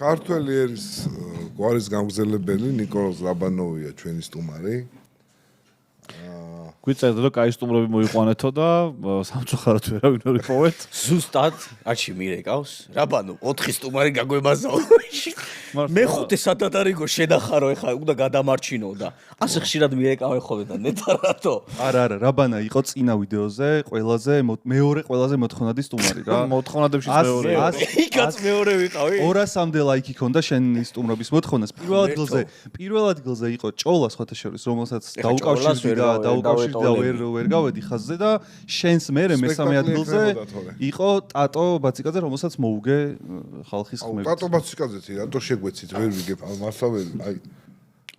ქართველი ერის გვარის გამგზელებელი ნიკოლოზ რაბანოვია ჩვენი სტუმარი. გვიწერდა რომ კაი სტუმრები მოიყვანეთო და სამწუხაროდ ვერავინ არ იპოვეთ. ზუსტად აჩი მირეკავს. რაბანო 4 სტუმარი გაგვემაზაო. მეხუთე სადად არისო შედახარო ეხა უნდა გადამარჩინო და ასე ხშირად მირეკავენ ხოლმე და ნეტა რატო? არა, რაბანა იყო წინა ვიდეოზე მეორე ყველაზე მოთხოვნადი სტუმარი რა. მოთხოვნადებში მეორე. იქაც მეორე ვიყავი. 200-მდე ლაიქი ქონდა შენი სტუმრობის მოთხოვნას. პირველ ადგილზე იყო ჭოლა სხვათა შორის, რომელსაც დაუკავშირდი და ვერ გავედი ხაზზე და შენს მერე მესამე ადგილზე იყო ტატო ბაციკაძე, რომელსაც მოუგე ხალხის ხმებით. ტატო ბაციკაძე რატო შეგვეცით ვერ ვიგებ მართლა ვერ აი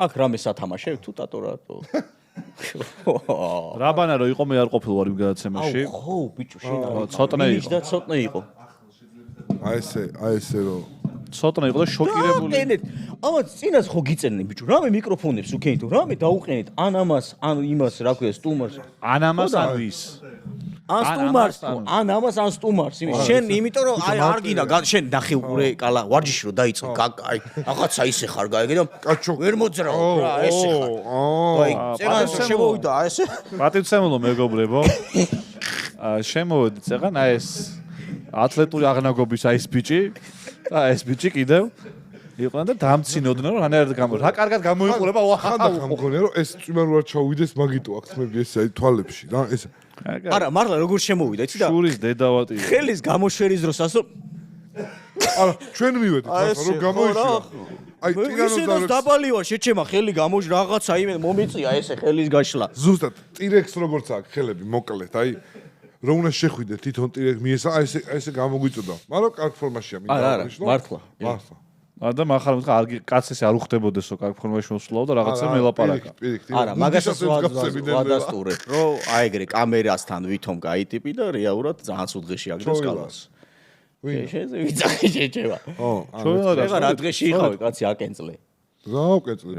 აქ რამე სათამაშე თუ ტატო რატო? რაბანა რო იყო მე არ ყოფილვარ იმ გადაცემაში. ხო, ბიჭო, შენ არა. ცოტნე იყო. და ცოტნე იყო. აი ესე რომ ცოტნე იყო და შოკირებული. ამაც წინას ხო გიწენდნენ ბიჭო, რამე მიკროფონებს უქენითო, რამე დაუყენეთ ან ამას, ან იმას, რა ქვია, სტუმარს. ან ამას ან ვის. ან სტუმარს, ან ამას, ან სტუმარს. შენ იმიტომ რომ აი არ გინდა, შენ ნახე უყურე კალა ვარჯიში რო დაიწყო, აი რაღაცა ისე ხარ გაიგე და ვერ მოძრაო რა, ესე ხარ. აი, წეგანს შემოვიდა ესე. პატივცემულო მეგობრებო. შემოვედი წეგან აი ეს ათლეტური აღნაგობის აი ეს ბიჭი და ეს ბიჭი კიდევ იყვნენ და დამცინოდნენ რომ რანაირად რა კარგად გამოიყურება ხანდახან მგონია რომ ეს წვიმარო არ ჩაუვიდეს მაგიტო აქ თმები ეს აი თვალებში რა ეს არა მართლა როგორ შემოვიდა იცი და შურის დედავატი ხელის გამოშვერის დროს ასო არა ჩვენ მივედით ახლა რომ გამოიშვა აი ტირანოზავრებს დაბალი ვარ შეჩემა ხელი გამოშ რაღაცა იმე მომიწია ესე ხელის გაშლა ზუსტად ტირექს როგორც აქვს ხელები მოკლედ აი რომ უნდა შეხვიდეთ თვითონ ტირექს მიესა აი ესე გამოგვიწოდა მაგრამ კარგ ფორმაშია არა მართლა და მახარ მეთქა არ კაცს არ უხდებოდესო კარგ ფორმაში მოსვლაო და რაღაცა მელაპარაკა არა მაგასაც ვადასტურე რომ აი ეგრე კამერასთან ვითომ კაი ტიპი და რეალურად ძალიან სულ დღეში აგდოს კალას შეზე ვიცახი შეჭება ჩვენ რა დღეში იყავი კაცი აკენწლე რა აკენწლე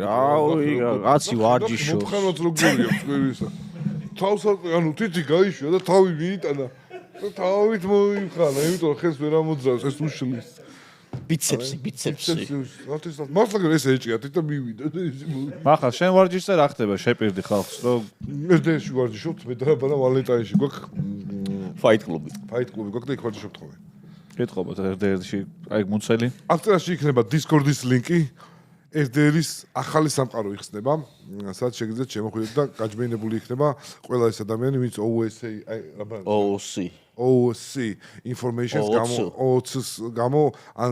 კაცი ვარჯიშო მოხანოთ როგორია წვირისა თავსა ანუ თითი გაიშვა და თავი მიიტანა და თავით მოიხანა იმიტომ რომ ხელს ვერ ამოძრავს ეს უშლის ბიცეპსი მართლა ეს ეჭია თითო მივიდა მახა შენ ვარჯიშზე რა ხდება შეპირდი ხალხს რომ ერთ-ერთი ვარჯიშობთ მე და რაბანა ვალენტაინში გვაქვს ფაით კლუბი გვაქვს და იქ ვარჯიშობთ ხოლმე კითხობთ ერთ-ერთი აი მუცელი აქ წერაში იქნება Discord-ის ლინკი SDR-ის ახალი სამყარო იხსნება, სადაც შეგიძლიათ შემოხვიდეთ და გაჯმენებული იქნება ყველა ეს ადამიანი, ვინც OSA, აი რა ბანდა? OC information-ს გამო ან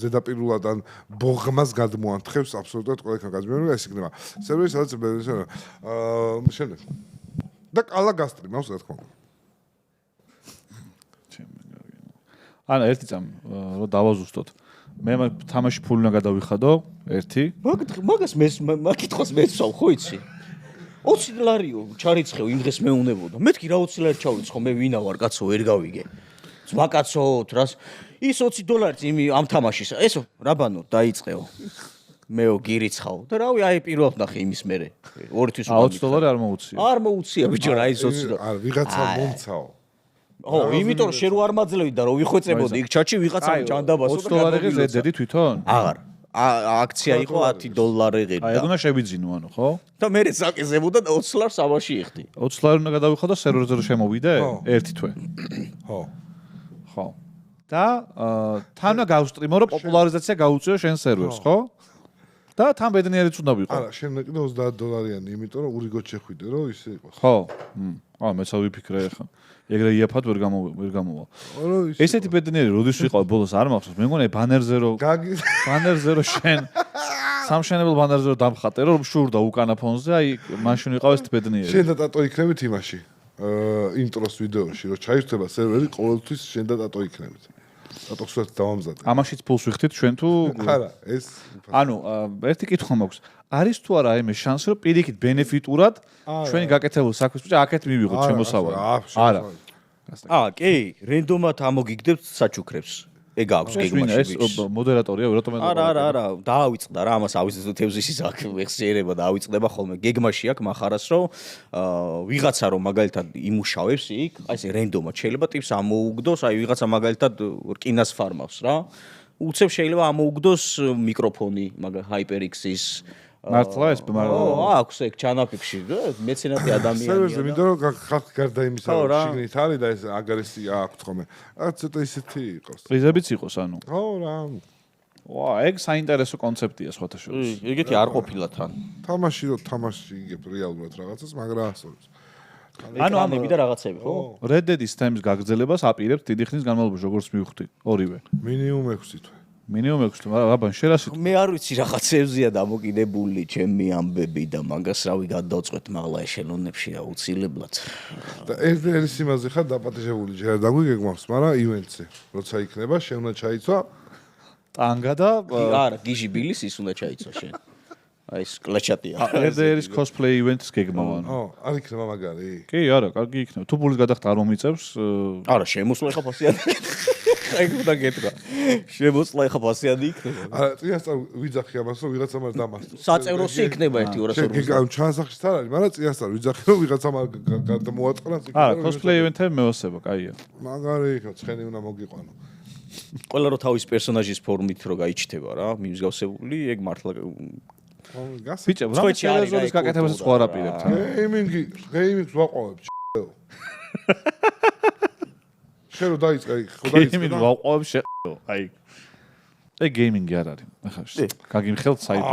ზედაპირულად ან ბოღმას გადმოანთხებს აბსოლუტურად ყველგან გაჯმენებული ეს იქნება. სერვერი სადაც შემდეგ. და კალა გასტრიმავს რა თქმა უნდა. ანა ერთი წამ რომ დავაზუსტოთ. მე თამაში ფული უნდა გადავიხადო ერთი მაგას მაგითხოს მეცვალ ხო იცი $20 ჩარიცხევ იმ დღეს მეუნებოდა მეთქი რა $20 ჩავიცხო მე ვინა ვარ კაცო ვერ გავიგე ძმა კაცო რას ის $20 იმი ამ თამაშის ესო რაბანო დაიწყეო მეო გირიცხავ და რავი აი პირველად ნახე იმის მერე ორთვის $20 არ მოუცია ბიჭო რა ის $20 არ ვიღაცა მომცაო ო, იმიტომ რომ შენ რო არ მაძლევი და რო ვიხვეწებოდი იქ ჩაჩი ვიღაცამ ჯანდაბასო $20 ზედდი თვითონ? აღარ. აქცია იყო $10 ღირდა. აი, უნდა შევიძინო ანუ, ხო? და მე წაკიზებოდა და $20 სამაში იხდი. $20 უნდა გადავიხადო სერვერზე რომ შემოვიდე? ერთი თვე. ხო. და თან უნდა გავსტრიმო რომ პოპულარიზაცია გაუწიო შენ სერვერს, ხო? და თან ბედნიერიც უნდა ვიყო. არა, შენ მეკიდე $30, იმიტომ რომ ურიგოთ შეხვიდე რომ ისე იყო. ხო. მეც ავიფიქრე ახლა. ეგრე იაფად ვერ გამოვა. ესეთი ბედნიერი როდის ვიყავ ბოლოს არ მახსოვს. მე მგონია ბანერზე რომ შენ სამშენებელ ბანერზე რომ დამხატე რომ შურდა უკანა ფონზე, აი მაშინ ვიყავ ესეთი ბედნიერი. შენ და ტატო იქნებით იმაში. ინტროს ვიდეოში რომ ჩაირთვება სერვერი ყოველთვის შენ და ტატო იქნებით. ტატო ხსვათ დავამზადე. ამაშიც ფულს ვიხდით ჩვენ თუ არა, ეს ანუ ერთი კითხვა მაქვს. არის თუ არა აიმე შანსი რომ პირიქით ბენეფიტურად ჩვენი გაკეთებული საქმის ბიჭა აქეთ მივიღოთ შემოსავალი. არა. კი, რენდომად ამოგიგდებთ საჩუქრებს. ეგ აქვს გეგმაში ეს მოდერატორია რატომ არა დაავიწყდა რა ამას ავიზეთ თევზისის აქ მეხსიერება და ავიწყდება ხოლმე გეგმაში აქ מחარას რომ ვიღაცა რომ მაგალითად იმუშავებს იქ აი ეს რენდომად შეიძლება ტიპს ამოუგდოს აი ვიღაცა მაგალითად რკინას ფარმავს რა უცებ შეიძლება ამოუგდოს მიკროფონი, მაგრამ HyperX-ის მართლა ეს აქვს ეგ ჩანაფიქში, მეცენატი ადამიანია. სერვერზე მინდა რომ ხალხი გარდა იმისა, რომ შიგნით არის და ეს აგრესია აქვს ხოლმე. რაც ცოტა ისეთი იყოს. პრიზებიც იყოს ანუ. ხო რა. ვა, ეგ საინტერესო კონცეფტია სხვათა შორის. ეგეთი არ ყოფილა თან. თამაში რომ თამაში იგებ რეალურად რაღაცას, მაგრამ ასწორებს. ანუ ამები და რაღაცები, ხო? Red Dead-ის თემის გაგრძელებას აპირებთ დიდი ხნის განმავლობაში, როგორც მივხვდი, ორივე. მინიმუმ 6 თვე. მინიმუმ 6 თვე, მაგრამ აბა შერასით. მე არ ვიცი რაღაცებზია დამოკიდებული ჩემი ამბები და მაგას რავი გადავწყვეტ მაღლა ეშელონებში აუცილებლად. და ეს იმაზე ხარ დაპატეჟებული ჯერ დაგვიგეგმავს, მაგრამ ივენტზე, როცა იქნება, შენ უნდა ჩაიცვა ტანგა და არა, გიჟი ბილის ის უნდა ჩაიცვა შენ. აი ეს კლაჩატია. RDR-ის cosplay event-ს გეგმავ. არ იქნება მაგარი? კი, არა, კარგი იქნება. თუ ფულის გადახდა არ მომიწევს, არა, შემოსვლა ხა ფასიანი. აი უნდა გეტყვა. შემოსვლა ხა ფასიანი იქნება. არა, წინასწარ ვიძახი ამას, რომ ვიღაცამ არ დამასწრო. საწევროსი იქნება 1-250. შენ ჩანსახში არ არის, მაგრამ წინასწარ ვიძახი, რომ ვიღაცამ არ გადმოაწყრა. არა, cosplay event-ები მეოსება, კაია. მაგარი იქ ცხენი უნდა მოგიყვანო. ყველა რო თავის პერსონაჟის ფორმით რო გაიჩნდება რა, მიმსგავსებული, ეგ მართლა ბიჭო, რა ტელევიზორის გაკეთებასაც ხო არ აპირებთ? გეიმინგს ვაყოვებ. შენ რო დაიწყე, ხო დაიწყე. გეიმინგ ვაყოვებ შეყო. აი. ეგ გეიმინგი არ არის. ახლა გაგიმხელთ საიტი.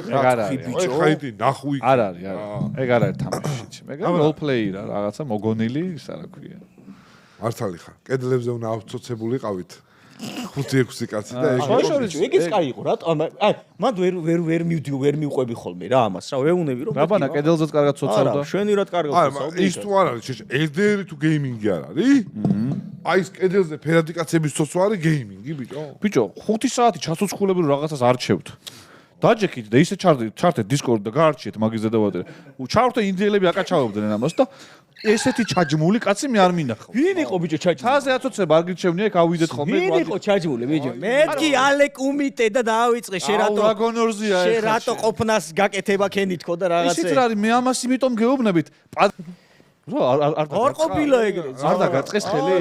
ეგ არ არის. ხაიდი ნახვი. არ არის, არა. ეგ არ არის თამაში. მეგრე role play რა, რაღაცა მოგონილი, ის არა ქვია. მართალი ხარ. კედლებზე უნდა ავწოცებული ყავით. 5-6 კაცი და ეგეც კაი იყო რა. აი, მან ვერ მივყვები ხოლმე რა ამას რა. ვეუნები რომ რაბანა კედელზეც კარგად ცოცავდა. შვენი რა კარგად ცოცავდა. ის თუ არ არის, LDR თუ გეიმინგი არ არის? აი ეს კედელზე ფერადი კაცების ცოცვა არის გეიმინგი, ბიჭო. ბიჭო, 5 საათი ჩაცოცხლები რომ რაღაცას არჩევთ. დაჯექით და ისე ჩართეთ Discord და გაარჩიეთ მაგის ზედავადი. ჩავრთე ინდიელები აკაჩავებდნენ ამას და ესეთი ჩაჯმული კაცი მე არ მინახავ. ვინ იყო ბიჭო ჩაჯმული? თაზე აცოცება არ გირჩევნია, ეგ ავიდეთ ხოლმე. ვინ იყო ჩაჯმული ბიჭო? მეთქი ალე კუმიტე და დაავიწყე შენ რატო ვაგონორზია შენ რატო ყოფნას გაკეთება ქენი თქო და რაღაცე. ისიც რა არის მე ამას იმიტომ გეუბნებით. არ ყოფილა ეგრე. არ დაგაწყეს ხელი?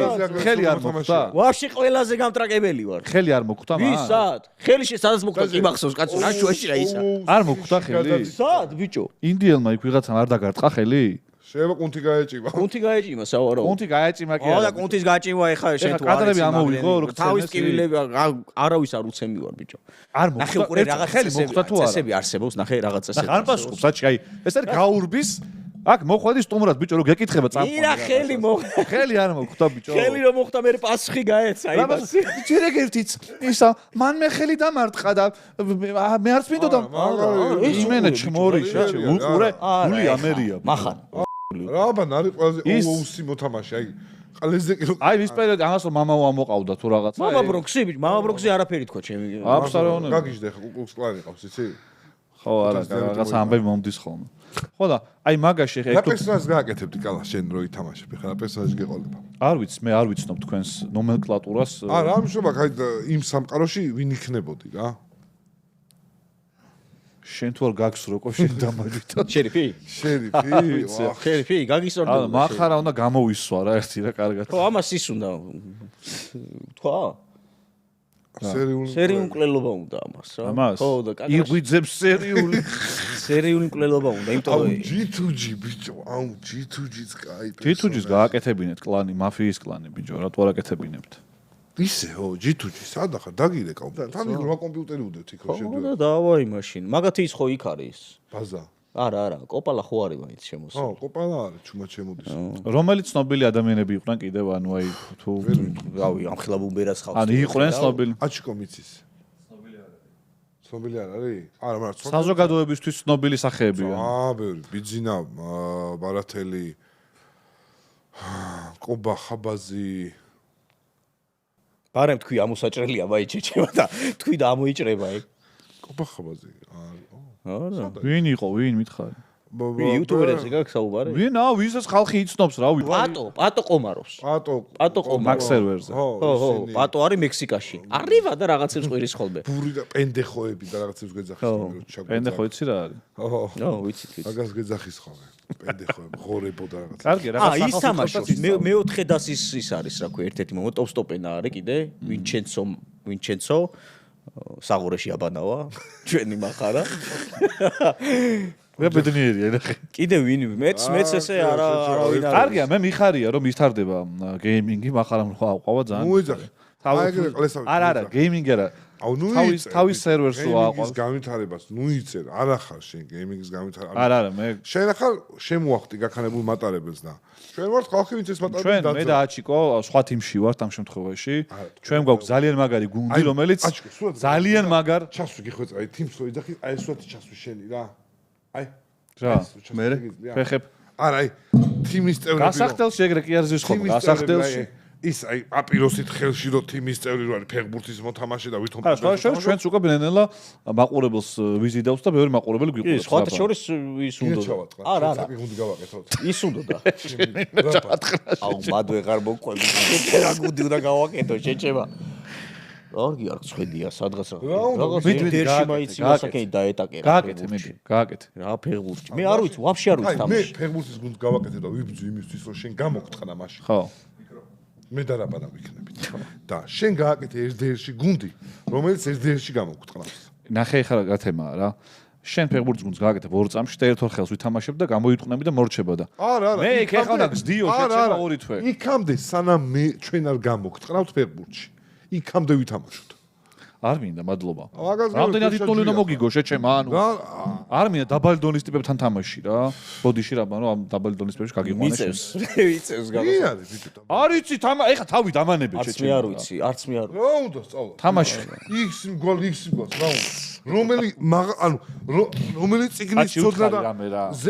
ხელი არ მოხდა? ვაფშე ყველაზე გამტრაკებელი ვარ. ხელი არ მოხდა მაგ? ვის სად? ხელი სადაც მოხდა კი მახსოვს კაცო, ნაშუაში რა ისა. არ მოხდა ხელი? სად ბიჭო? ინდიელმა იქ ვიღაცამ არ დაგარტყა ხელი? შეიძლება კუნთი გაეჭიმა. კუნთი გაეჭიმა სავარო. კუნთი გაეჭიმა კი არა. და კუნთის გაჭიმა ეხა შენ თუ არ კადრები ამოვიღო რო თავის კივილები არავის არ უცემი ვარ ბიჭო. არ მოხდა. ნახე უკვე რაღაც ხელი მოხდა თუ არა? წესები არსებობს, ნახე რაღაც წესები. არ პასუხობს საჭი, აი ეს არის გაურბის აქ მოხვედი სტუმრად ბიჭო რო გეკითხება წამყვანი. ირა ხელი მოხდა. ხელი არ მოხდა ბიჭო. ხელი რომ მოხდა მე პასუხი გაეცა იმას. ჯერ ეგ ერთიც ისა მან მე ხელი დამარტყა და მე არც მინდოდა იმენა ჩმორი შეჭე უყურე გული ამერია. მახან. რაბან არის ყველაზე ოუსი მოთამაშე აი ყალეზე კი აი ვის პერიოდი ამას რომ მამაო ამოყავდა თუ რაღაცა. მამა ბროქსი ბიჭო, მამა ბროქსი არაფერი თქვა ჩემი. აბსოლუტურად. გაგიჟდა ხა კუკლუქს კლანი ყავს იცი? ხო არა, რაღაცა ამბები მომდის ხოლმე. ხო და აი მაგაში ხა პერსონაჟს გააკეთებდი კალა შენ რო ითამაშებ ხა პერსონაჟი გეყოლება. არ ვიცი, მე არ ვიცნობ თქვენს ნომენკლატურას. არა, ამ შობა ხა იმ სამყაროში ვინ იქნებოდი რა? შენ თუ არ გაგს როკო შენ დამაჯვითო. შერიფი? შერიფი? შერიფი, გაგისორდა. არა, მახარა უნდა გამოვისვა რა ერთი რა კარგად. ხო, ამას ის უნდა თქვა? სერიული მკვლელობა უნდა ამას რა. ხო და კადრში იღვიძებს სერიული მკვლელობა უნდა, იმიტომ რომ G2G ბიჭო, G2G-ს კაი. G2G-ს გააკეთებინეთ კლანი, მაფიის კლანი ბიჭო, რატო არ აკეთებინებთ? ისე ხო, G2G სადა ხარ დაგირე კავ. თან იქ რა კომპიუტერი უდევთ იქ რა შევდივარ. ხო და დავაი მაშინ. მაგათი ის ხო იქ არის. ბაზა. არა, კოპალა ხო არის მაინც შემოსული. ხო, კოპალა არის, ჩუმად შემოდის. რომელი ცნობილი ადამიანები იყვნენ კიდევ, ანუ აი თუ რავი, ამხელა ბუმბერას ხავს. ანუ იყვნენ ცნობილი. აჩიკო მიცის. ცნობილი არ არის? არა, მაგრამ საზოგადოებისთვის ცნობილი სახეებია. ბევრი, ბიძინა, ბარათელი, კობა ხაბაზი. ბარემ თქვი ამოსაჭრელია ვაიჩეჩება და თქვი და ამოიჭრება ეგ. კობა ხაბაზი. არა. ვინ იყო, ვინ მითხარი? იუთუბერებზე გაქვს საუბარი? ვინა, ვისაც ხალხი იცნობს რა, პატო ყომარობს. პატო მაგ სერვერზე. ხო, პატო არის მექსიკაში. არივა და რაღაცებს ყვირის ხოლმე. ბური და პენდეხოები და რაღაცებს გეძახის ხოლმე. პენდეხო იცი რა არის? ხო, ვიცით. მაგას გეძახის ხოლმე. პენდეხოები, ღორებო და რაღაც. კარგი, რაღაც ის თამაშობს. მეოთხე დასის ის არის, რა ქვია, ერთ-ერთი მომენტ ტოპ-სტოპენა არის კიდე, ვინჩენცო საღურეში აბანავა, ჩვენი מחარა. მე ბედნიერია ნახე. კიდე ვინ მეც ესე არავინ არ. კარგია, მე მიხარია რომ მისთარდება გეიმინგი, מחარა ყავა ძალიან. მოეძახე. არა, გეიმინგი არა. თავის სერვერს ვაყავს. გავითარებას, იცერ, არ ახარ შენ გეიმინგის გავითარება. არა, მე შენ ახალ შემოახტი გაქანებულ მატარებელს და ჩვენ ვართ ხალხი, ვინც ეს მატარებელი ჩვენ მე და აჩიკო სხვა თიმში ვართ ამ შემთხვევაში. ჩვენ გვაქვს ძალიან მაგარი გუნდი, რომელიც ძალიან მაგარ ჩასვი გიხვეწ, აი თიმს რო იძახი, აი ესვათ ჩასვი შენი რა. აი რა, მე ფეხებ. არა, აი თიმის წევრები. გასახდელში ეგრე კი არ ზის ხოლმე, გასახდელში. ის აი აპიროსით ხელში რო თიმის წევრი რო არის ფეხბურთის მოთამაშე და ვითომ სხვა შორის ჩვენც უკვე ბნენელა მაყურებელს ვიზიდავს და მეორე მაყურებელი გვიყურებს. სხვა შორის ის უნდა. არა, გუნდი გავაკეთოთ. ის უნდა. აუ მადო ეღარ მოყვები. რა გუნდი უნდა გავაკეთო შეჭება. კარგი არ ხვედია სადღაც რაღაც დერში მაიცი მასაკენი დაეტაკერა. გააკეთე მედი, გააკეთე. რა ფეხბურთი. მე არ ვიცი, ვაფშე არ ვიცი თამაში. მე ფეხბურთის გუნდს გავაკეთე და ვიბძვი იმისთვის რომ შენ გამოგტყნა მაშინ. ხო. მე დარაბანა ვიქნებით. და შენ გააკეთე ერთ-ერთი გუნდი, რომელიც ერთ-ერთი გამოგტყნავს. ნახე ხარ რა თემაა რა. შენ ფეხბურთის გუნდს გააკეთე 2 წამში და ერთ-ორ ხელს ვითამაშებ და გამოიტყნები და მორჩება და. არა, მე იქ ეხავდა გზდიო შეჭება 2 თვე. იქამდე სანამ მე ჩვენ არ გამოგტყნავთ ფეხბურთში. იქამდე ვითამაშოთ. არ მინდა, მადლობა. რამდენად იტოლი უნდა მოგიგო შეჭემა, ანუ. არ მინდა დაბალი დონის ტიპებთან თამაში რა. ბოდიში რა ბანო ამ დაბალი დონის ტიპებში გაგიყვანე. ვიცევს კი არის ბიჭო. არ იცი ეხა თავი დამანები შეჭემა. არც მე არ ვიცი, არც მე არ. რა უნდა სწავლა? თამაში. X გოლ რა უნდა? რომელიც ციგნის ცოდნა და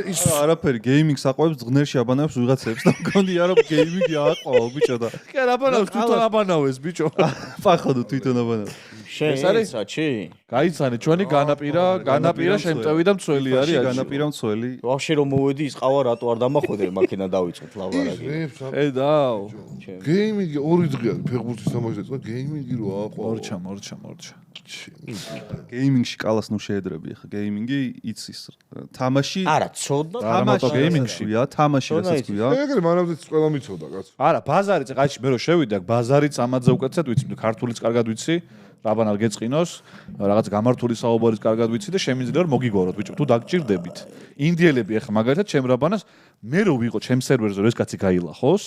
ის არაფერი გეიმინგს აყვებს ღნერში აბანავებს ვიღაცებს და მგონია რომ გეიმინგი აყვაო ბიჭო და კი არ აბანავს თვითონ აბანავეს ბიჭო. ფახოდო თვითონ აბანავს. ეს არის საჩი? გაიცანე ჩვენი განაპირა შემტევი და მცველი არის აჩი. განაპირა მცველი. ვაფშე რომ მოვედი ის ყავა რატო არ დამახვედე მაქენა დავიწყოთ ლავარაგი. დაო. გეიმინგი 2 დღე არის ფეხბურთის თამაში და გეიმინგი რო აყვაო. მორჩა. გეიმინგში კალას ნუ შეედრები ხა გეიმინგი იცის თამაში არა ცოდნა თამაში გეიმინგშია თამაში რასაც ქვია ეგრე მანამდეც ყველა მიცოდა კაცო არა ბაზარიც ყაჩი მე რო შევიდე ბაზარიც ამაზე უკეთესად ვიცი ქართულიც კარგად ვიცი რაბან არ გეწყინოს რაღაც გამართული საუბარიც კარგად ვიცი და შემიძლია რომ მოგიგოროთ ბიჭო თუ დაგჭირდებით ინდიელები ახლა მაგალითად ჩემ რაბანას მე რო ვიყო ჩემ სერვერზე რომ ეს კაცი გაილახოს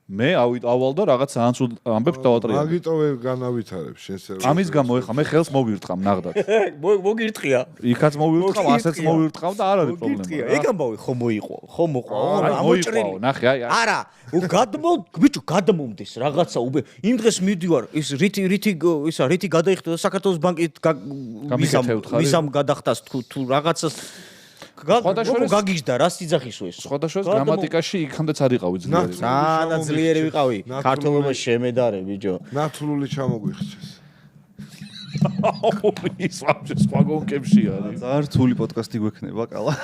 მე ავალ და რაღაც ანსულ ამბებს დავატრიალე. მაგიტო ვერ განავითარებ შენ სერვერს. ამის გამო ეხა მე ხელს მოვირტყამ ნახდათ. მოგირტყია. იქაც მოვირტყავ, ასეც მოვირტყავ და არ არის პრობლემა. ეგ ამბავი ხო მოიყო, ხო მოყვა. ამოჭრილი. ნახე აი. არა, ბიჭო გადამომდეს რაღაცა უბე. იმ დღეს მივდივარ, ის რითი გადაიხდა საქართველოს ბანკით ვისამ გადახტას თუ რაღაცას გაგიჟდა რა სიძახისო ეს სხვადასხვა გრამატიკაში იქამდეც არ იყავი ძლიერი ძლიერი ვიყავი ქართულობაში შემედარე ბიჭო ნათლული ჩამოგვიხსეს ის ვაფშე სხვა გონკებში არის ძალიან რთული პოდკასტი გვექნება კალა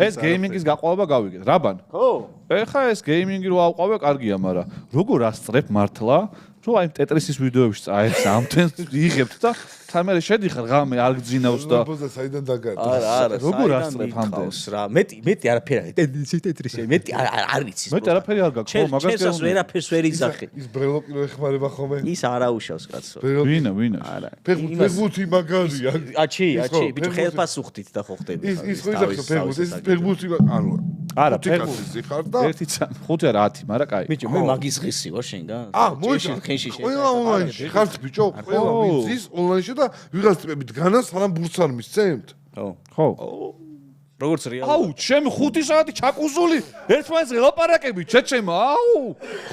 ეს გეიმინგის გაყვავა გავიგეთ რაბან ხო ეხა ეს გეიმინგი რო ავყვავე კარგია მაგრამ როგორ ასწრებ მართლა თუ აი ტეტრისის ვიდეოებში წაერს ამთენს იღებთ და თამერე შედიხარ ღამე არ გძინავს და საიდან დაგარდა არა როგორ ასწრებ ამდენს რა მეტი არაფერი ტეტრისი მეტი არ ვიცი მეტი არაფერი არ გაქვს ხო მაგას ჩემს ვერაფერს ვერ იძახი ის ბრელოკი რო ეხმარება ხოლმე ის არაუშავს კაცო ვინა არა ფეხბურთი მაგარია აჩი ბიჭო ხელფას უხდით და ხო ხდები ის ხო იძახი ფეხბურთი ეს ფეხბურთი ანუ არა ფეხბურთი ხარ და 1 5 არა 10 მაგრამ კაი ბიჭო მე მაგის ღისი ვარ შენგან მოიჭრა ყველა ონლაინში ხართ ბიჭო ყველა ვიცის ონლაინში და ვიღაც ტიპებით განა სანამ ბურთს არ მისცემთ ხო როგორც რეალურად აუ ჩემი 5 საათი ჩაკუზული ერთმანეთს ელაპარაკები ჩეჩემა აუ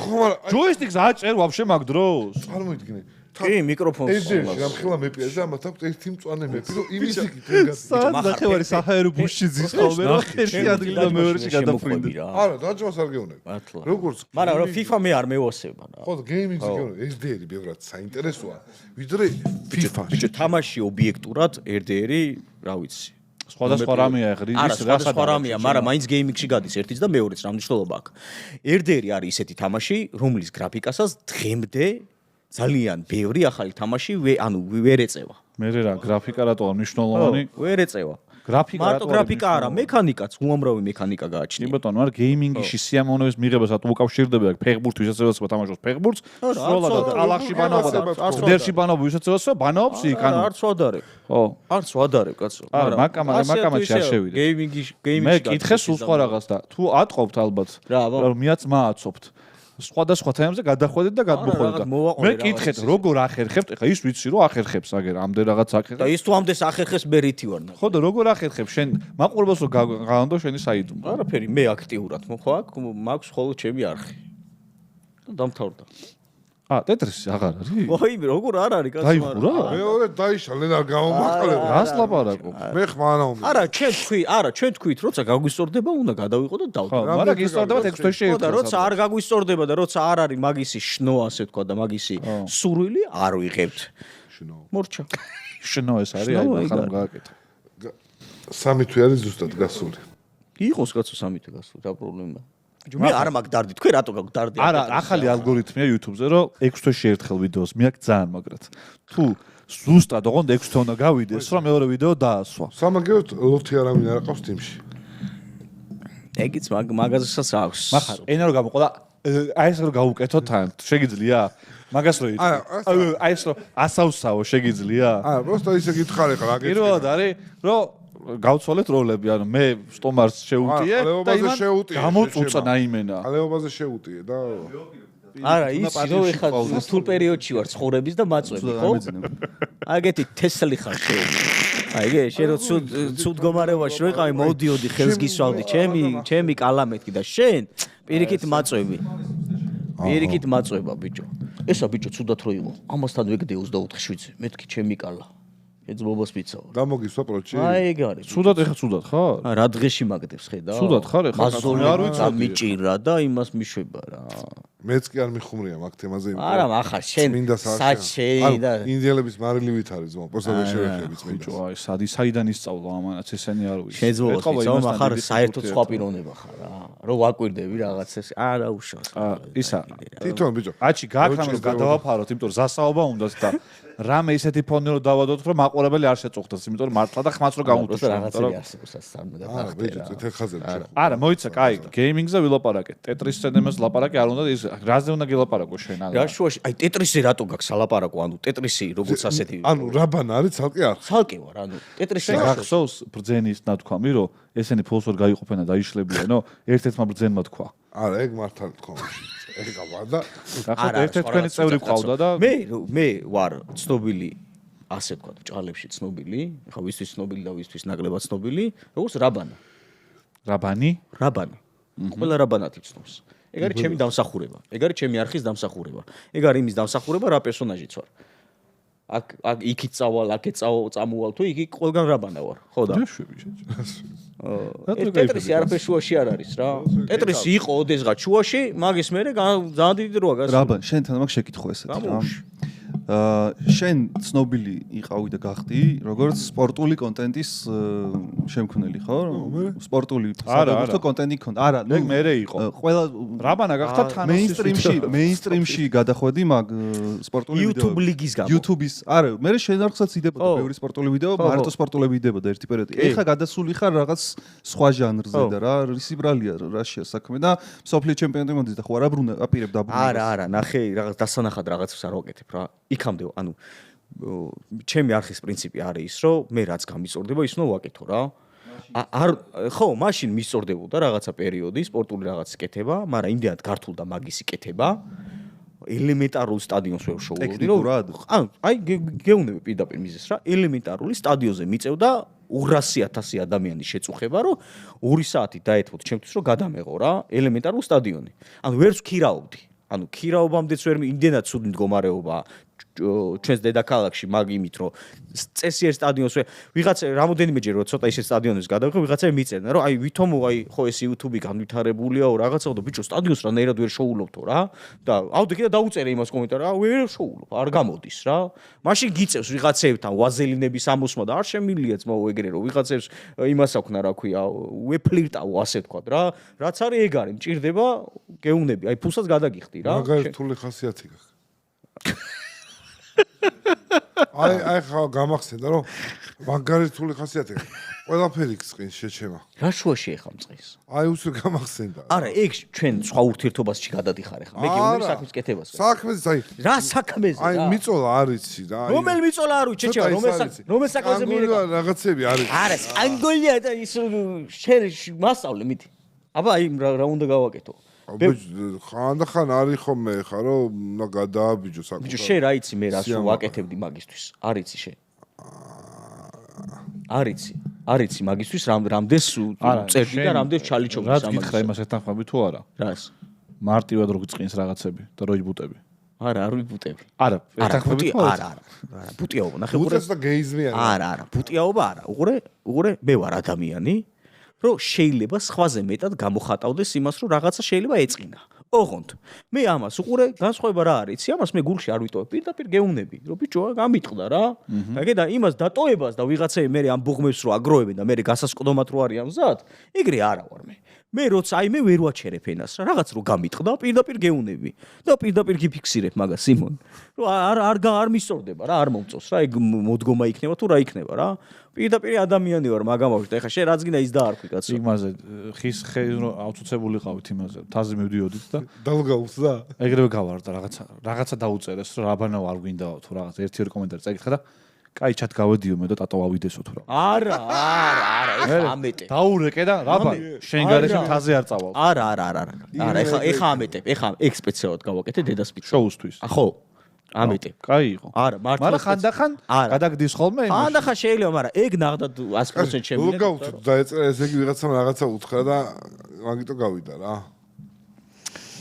ხო მაგრამ ჯოისტიკს აჭერ ვაფშე მაგ დროს წარმოიდგინე კი მიკროფონს ეს გამხელა მეპია და მათ აქვს ერთი მწვანე მეპი რომ იმის იქით ეგას ნახევარი საჰაერო ბუშში ძის ხოლმე რომ ერთი ადგილი და მეორეში გადაფრინდა არა დაჯვას არ გეუბნები როგორც მაგრამ რა FIFA მე არ მევასება რა ხო გეიმინგს გეუბნები SDR-ი ბევრად საინტერესოა ვიდრე FIFA ბიჭო თამაში ობიექტურად RDR-ი რა ვიცი სხვადასხვა რამეა ეხლა არა სხვადასხვა რამეა, მაგრამ მაინც გეიმინგში გადის ერთიც და მეორეც რა მნიშვნელობა აქვს. RDR არის ისეთი თამაში, რომლის გრაფიკასაც დღემდე ძალიან ბევრი ახალი თამაში ვერ ეწევა. მე რა გრაფიკა რატოა მნიშვნელოვანი? ვერ ეწევა. მარტო გრაფიკა არა, მექანიკაც, უამრავი მექანიკა გააჩნია. კი ბატონო, მაგრამ გეიმინგში სიამოვნების მიღებას რატო უკავშირდება ფეხბურთს, ვისაც ეცება თამაშობს ფეხბურთს, სრულად და ალახში ბანაობა და დერში ბანაობა, ვისაც ეცება ბანაობს იქ, ანუ არც ვადარებ. ხო. არც ვადარებ, კაცო. არა, მაკამაში არ შევიდე. გეიმინგში მე კითხე სულ სხვა რაღაც და თუ ატყობთ ალბათ, რომ მიაწმა აცობთ. სხვადასხვა თემებზე გადახვედით და გადმოხვედით. მე კითხეთ, როგორ ახერხებთ? ეხლა ის ვიცი რომ ახერხებს, აგერ ამდენ რაღაც ახერხებს. და ის თუ ამდენს ახერხებს მე რითი ვარ. ხო და როგორ ახერხებს? შენ მაყურებელს რომ გავანდო შენი საიდუმლო. არაფერი, მე აქტიურად ხო აქ მაქვს ხოლმე ჩემი არხი. დამთავრდა. ტეტრისი აღარ არის? ვაი, როგორ არ არის კაცო? დაიხურა? მეორე დაიშალენ არ გამომაყალებ. რას ლაპარაკობ? მე ხმანაუმი. ჩვენ თქვით, როცა გაგვისწორდება, უნდა გადავიყო და დავდო. მაგრამ გისწორდება 6 თვეში ერთხელ. და როცა არ გაგვისწორდება და როცა არ არის მაგისი შნო, ასე თქვა და მაგისი სურვილი, არ ვიღებთ. შნო. მორჩა. შნო ეს არის, აი ხარ გააკეთე. სამი თვე არის ზუსტად გასული. იყოს კაცო სამი თვე გასული, რა პრობლემაა? მე არ მაქვს დარდი, თქვენ რატო გაქვს დარდი? არა, ახალი ალგორითმია YouTube-ზე, რომ 6 თვეში ერთხელ ვიდეოს მიაქვს ძალიან მაგრად. თუ ზუსტად ოღონდ 6 თვე უნდა გავიდეს, რომ მეორე ვიდეო დაასვა. სამაგეროთ ლოთი არავინ არ აყავს Steam-ში. ეგიც მაგაზესაც აქვს. მახარ, ენა რო გამოყო და აი ეს რო გავუკეთო თან, შეგიძლია? მაგას რო აი ეს რო ასავსაო შეგიძლია? პროსტა ისე გითხარ ეხლა რა გეჭირა. პირველად არის, რომ გავცვალეთ როლები, ანუ მე სტომარს შეუტიე და იმან გამოწუწნა იმენა. ალეობაზე შეუტიე და არა, ის რო ეხლა რთულ პერიოდში ვარ ცხოვრების და მაწვევი, ხო? აგეთი თესლი ხარ შენ. აიგე, შენ რო ცუდ გომარებაში რო იყავი, მოდიოდი ხელს გისვავდი, ჩემი კალამეთი და შენ პირიქით მაწვევი. პირიქით მაწვევა, ბიჭო. ესა ბიჭო ცუდად რო იყო. ამასთან ვეგდე 24/7, მეთქი ჩემი კალა. ეძბობას მიცავ. გამოგისვა პროჩი? აი ეგ არის. ცუდად ხარ? რა დღეში მაგდებს ხედავ? ცუდად ხარ ეხლა? მაზოლი არ ვიცი, მიჭირა და იმას მიშვება რა. მეც კი არ მიხუმრია მაგ თემაზე. არა, ახარ შენ საჩე და ინდიელების მარილივით არის ზომა, პროსტა ვერ შევეხებიც მე. ბიჭო, აი საიდან ისწავლო ამანაც ესენი არ ვიცი. შეძლებოთ, ზომა ახარ საერთოდ სხვა პიროვნება ხარ რა. რო ვაკვირდები რაღაცას, არა უშავს. ისა. თვითონ ბიჭო. აჩი გააქრამ რომ გადავაფაროთ, იმიტომ რომ ზასაობა უნდათ და რამე ისეთი ფონი რო დავადოთ, რომ მაყურებელი არ შეწუხდეს, იმიტომ რომ მართლა და ხმაც რო გამოვთუშო. რაღაცები არსებობს სამი და ფაქტია. ბიჭო, წითელ ხაზები შეხო. არა, მოიცა, კაი, გეიმინგზე ვილაპარაკეთ. ტეტრის სცენებს ლაპარაკი არ უნდა ის რაზე უნდა გილაპარაკო შენ არა. რა შუაში, აი ტეტრისი რატო გაქვს სალაპარაკო, ანუ ტეტრისი როგორც ასეთი. ანუ რაბანა არის ცალკე არ. ცალკე ვარ, ანუ ტეტრისი გახსოვს ბრძენის ნათქვამი, რომ ესენი ფულს ვერ გაიყოფენ და დაიშლებიანო, ერთ-ერთმა ბრძენმა თქვა. არა, ეგ მართალი თქვა. ეგ გავარდა. გახსოვთ ერთ-ერთი თქვენი წევრი ყავდა და მე ვარ ცნობილი ასე ვქო, ჭალებში ცნობილი, ხა ვისთვის ცნობილი და ვისთვის ნაკლებად ცნობილი, როგორც რაბანა. რაბანი? რაბანა. ყველა რაბანათი ცნობს. ეგ არის ჩემი დამსახურება. ეგ არის ჩემი არხის დამსახურება. ეგ არის იმის დამსახურება, რა პერსონაჟიც ვარ. აქ იქით წავალ, აქეთ წამოვალ თუ იქ ყველგან რაბანა ვარ, ხო და? ტეტრისი არაფერ შუაში არ არის რა. ტეტრისი იყო ოდესღაც შუაში, მაგის მერე ძალიან დიდი დროა გასული. რაბან, შენთან მაქვს შეკითხვა ესეთი რა. შენ ცნობილი იყავი და გახდი როგორც სპორტული კონტენტის შემქმნელი, ხო? სპორტული საბოლოო კონტენტი ქონდა. არა, ეგ მერე იყო. ყველა რაბანა გახდა თან მეინსტრიმში გადახვედი მაგ სპორტული ვიდეო. YouTube ლიგის გამო. YouTube-ის, არა, მე შენ არხსაც იდებოდა ბევრი სპორტული ვიდეო, მარტო სპორტულები იდებოდა ერთი პერიოდი. ეხლა გადასული ხარ რაღაც სხვა ჟანრზე და რა, ისი ბრალია რაშია საქმე და სოფლიო ჩემპიონატი მომდის და ხო არა აპირებ დაბრუნებას. არა, ნახე, რაღაც დასანახად რაღაცას არ ვაკეთებ რა. იქამდე, ანუ ჩემი არხის პრინციპი არის ის, რომ მე რაც გამიწორდება, ის უნდა ვაკეთო რა. ხო, მაშინ მისწორდებოდა რაღაცა პერიოდი, სპორტული რაღაც კეთება, მაგრამ იმდენად გართულდა მაგისი კეთება. ელემენტარულ სტადიონს ვერ შოულობდი, რომ აი გეუნები პირდაპირ მიზეს რა, ელემენტარული სტადიონზე მიწევდა 200,000 ადამიანის შეწუხება, რომ 2 საათი დაეთმოთ ჩემთვის, რომ გადამეღო რა, ელემენტარულ სტადიონი. ანუ ვერც ვქირაობდი. ანუ ქირაობამდეც ვერ იმდენად ცუდი მდგომარეობა, ჩვენს დედაქალაქში მაგ იმით რომ წესი ერთ სტადიონს ვიღაცა რამოდენიმეჯერ რომ ცოტა ისეთ სტადიონებს გადავიღე ვიღაცა მიწერნა რომ აი ვითომ აი ხო ეს YouTube-ი განვითარებულია რაღაცა და ბიჭო სტადიონს რანაირად ვერ შოულობთო რა და აუდე კიდე დაუწერე იმას კომენტარი რა ვერ შოულობ არ გამოდის რა მაშინ გიწევს ვიღაცებთან ვაზელინების ამოსმა და არ შემილია ძმაო ეგრე რომ ვიღაცებს იმას აქვს რა ქვია ვეფლირტავ ასე თქვა რა რაც არის ეგ არის მჭირდება გეუნები აი ფულსაც გადაგიხდი რა მაგარი რთული ხასიათი გაქვს აი ხა გამახსენდა რომ მაგარი რთული ხასიათი ყველაფერი გწყინს შეჩემა რა შუაში ეხა მწყის აი უსე გამახსენდა არა ეგ ჩვენ სხვა ურთიერთობასში გადადიხარ ეხა მე გეუბნები საქმის კეთებას საქმეს აი რა საქმეზე აი მიწოლა არიცი რა რომელ მიწოლა არ ვიცი შეჩემა რომელ საქმეზე მიიღა რაღაცები არის არა ანგოლია და ის შენ მასწავლე მიდი აბა აი რა უნდა გავაკეთო ხან არის ხოლმე ხა რომ უნდა გადააბიჯო საქმე ბიჭო შენ რა იცი მე რას ვაკეთებდი მაგისთვის არ იცი შენ არ იცი მაგისთვის რამდენს წერდი და რამდენს ჩალიჩობდი რაც გითხრა იმას ეთანხმები თუ არა რას მარტივად რო გწყინს რაღაცები და რო იბუტები არა არ ვიბუტები არა ეთანხმები თუ არა ბუტიაობა ნახე უწეს და გეიზმიანი არა ბუტიაობა არა უყურე მე ვარ ადამიანი რომ შეიძლება სხვაზე მეტად გამოხატავდეს იმას რომ რაღაცა შეიძლება ეწყინა ოღონდ მე ამას უყურე განსხვავება რა არის იცი ამას მე გულში არ ვიტოვებ პირდაპირ გეუნები რომ ბიჭო გამიტყდა რა და იმას დატოებას და ვიღაცები მე ამ ბუღმებს რო აგროვებენ და მე გასასყდომად რო არიან მზად ეგრე არა ვარ მე როცა აი მე ვერ ვაჩერებ ენას რა რაღაც რო გამიტყდა პირდაპირ გეუნები და პირდაპირ გიფიქსირებ მაგას სიმონ რომ არ მისწორდება რა არ მომწოს რა ეგ მოდგომა იქნება თუ რა იქნება რა პირდაპირ ადამიანი ვარ მაგამავშ და ეხა შენ რაც გინდა ის დაარქვი კაცო იმაზე ხის ავწუცებულიყავით იმაზე თაზე მივდიოდით და დალგავს და ეგრევე გავარდა რაღაცა დაუწერეს რომ აბანაო არ გვინდაო თუ რაღაც ერთი კომენტარი წაიკითხა და კაი ჩათ გავედიო მე და ტატო ავიდესო თუ რა არა ეხა ამეტე დაურეკე და რაბა შენ გარეშე თაზე არ წავალ არა ეხა ამეტებ ეხა ეგ სპეციალურად გავაკეთე დედასპიტ შოუსთვის ხო ამეტებ კაი იყო არა მართლა მაგრამ ხანდახან გადაგდის ხოლმე ხანდახან შეიძლება მაგრამ ეგ ნახდად 100% შემიძლია ლოგაუთი დაეწერა ესე იგი ვიღაცამ რაღაცა უთხრა და მაგიტო გავიდა რა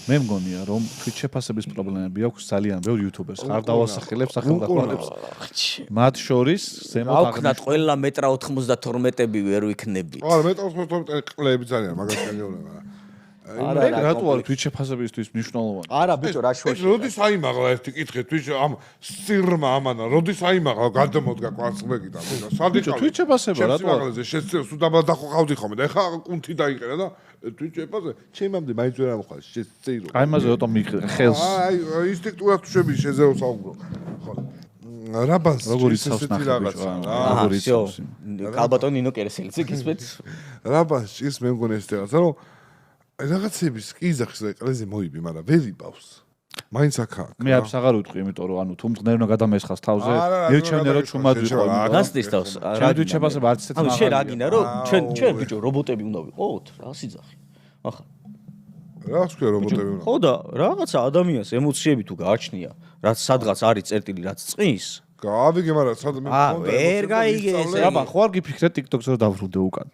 მე მგონია რომ Twitch შეფასების პრობლემები აქვს ძალიან ბევრ YouTubers არ დავასახელებ სახელმწიფოებს მათ შორის ზემოთ აღნიშნეთ ყველა მეტრა 92-ები ვერ ვიქნები არა მეტრა 92 კლები ძალიან მაგას განეუბნება არა რატო არის Twitch შეფასებისთვის მნიშვნელოვანი არა ბიჭო რა შუაში როდის აიმაღლა ერთი კითხე Twitch ამ სირმა ამანა როდის აიმაღლა გადმოდგა კვარცხლბეკი და ბიჭო Twitch შეფასება რატო არის შეცდევს უდაბა დახავდი ხოლმე და ეხა კუნთი დაიყერა და Twitch შეფასება ჩემამდე მაინც ვერ ამოხარ შეცდეირო აი მასე რატო ხელს აი ინსტინქტურად შვები შეძეო საუბრო ხო რაბანს როგორ იცავს რაღაცა როგორ იცავს კალბატონ ნინო კერესელიძე გისმენთ რაბანს ის მე მგონი ეს რაღაცა რომ რაღაცების კიზახს და ეკლესია მოიბი, მაგრამ ვერ იბავს. მაინც აქა. მე აბს აღარ ვიტყვი, იმიტომ რომ ანუ თუ მღნერ უნდა გადამესხას თავზე, ერჩევნე რომ ჩუმად ვიყო. გასდის თავს. რა Twitch შეფასება არც ესეც ანუ შენ რა გინდა რომ ჩვენ ბიჭო რობოტები უნდა ვიყოთ? რა სიძახი. ახლა რა თქვია რობოტები უნდა? ხო და რაღაცა ადამიანს ემოციები თუ გააჩნია, რაც სადღაც არის წერტილი, რაც წqins. გავიგე, მაგრამ სადმე მქონდა. ვერ გაიგე ესე. აბა, ხო არ გიფიქრე TikTok-ზე რომ დავრუნდე უკან.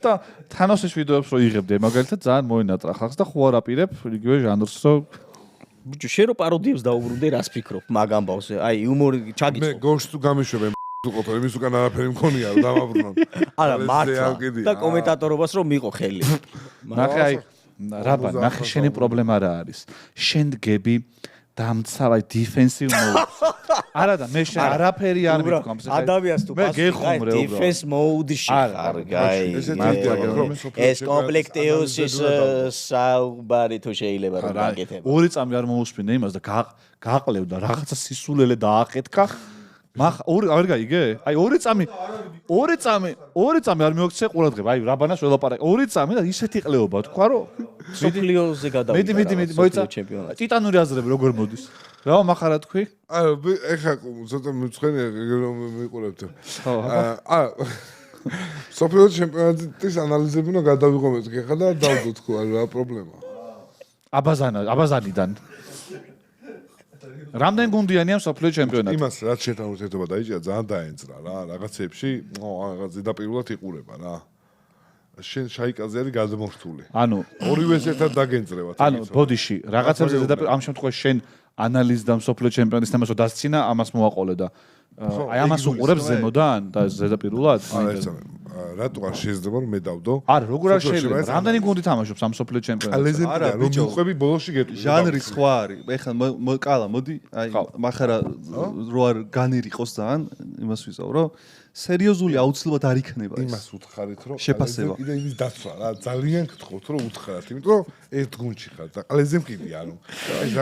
და თანოსის ვიდეოებს რო იღებდე, მაგალითად ძალიან მოინატრა ხალხს და ხო არ აპირებ იგივე ჟანრს რომ ბიჭო შენ რო პაროდიებს დაუბრუნდე, რას ფიქრობ მაგ ამბავზე? აი იუმორი ჩაგიწყო. მე გორს თუ გამიშვებენ უყოთო, იმის უკან არაფერი მქონია რომ დამაბრუნო. არა, მართლა და კომენტატორობას რომ მიყო ხელი. ნახე აი რაბა, ნახე შენი პრობლემა რა არის? შენ დგები დამცავ დიფენსივ მოდს. არა და მე შენ არაფერი არ მithქვამს ახლა. ადამიანს თუ გეხუმრე უბრალოდ. დიფენს მოდში ხარ, გაი. ეს კომპლექტიუსის საუბარი თუ შეიძლება რომ გაკეთებ. ორი წამი არ მოусმინე იმას და გაყლევ და რაღაცა სისულელე დაახეთქა. მახ არ გაიგე? აი ორი წამი არ მიოქცე ყურადღება. აი რაბანას ველაპარაკე. ორი წამი და ისეთი ყლეობა თქვა რომ სოფლიოზე გადავიდა. მიდი მოიცა ჩემპიონატი. ტიტანური აზრები როგორ მოდის? რა მახარა თქვი? არა ეხა ცოტა მიცხენია რომ მიყურებთ. ხო. სოფლიო ჩემპიონატის ანალიზები უნდა გადავიღოთ ხა და დავდო თქვა რა პრობლემაა. აბაზანიდან რამდენ გუნდიანია სოფლიო ჩემპიონატი? იმას რაც შეთან ურთიერთობა დაიჭირა ძალიან დაენწრა რა რაღაცებში, რაღაც ზედაპირულად იყურება რა. შენ შაიკაზე არის გადმორთული. ანუ ორივეს ერთად დაგენწრევათ. ანუ ბოდიში რაღაცებზე ზედაპირ ამ შემთხვევაში შენ ანალიზ და მსოფლიო ჩემპიონის თემასო დასცინა ამას მოაყოლე და აი ამას უყურებს ზემოდან და ზედაპირულად რატო არ შეიძლება რომ მე დავდო? არა, როგორ არ შეიძლება? რამდენი გუნდი თამაშობს ამ მსოფლიო ჩემპიონატზე? არა, რომ მიყვები ბოლოში გეტყვი. ჟანრი სხვა არის. ეხლა კალა, მოდი, აი, მახარა რო არ განერიყოს ძალიან, იმას ვიზავრო. სერიოზული აუცილებლად არ იქნება ეს. იმას უთხარით, რომ შეფასება. კიდე იმის დაცვა რა, ძალიან გთხოვთ რომ უთხარათ, იმიტომ რომ ერთ გუნდში ხარ და ყალეზე მყიდი, ანუ.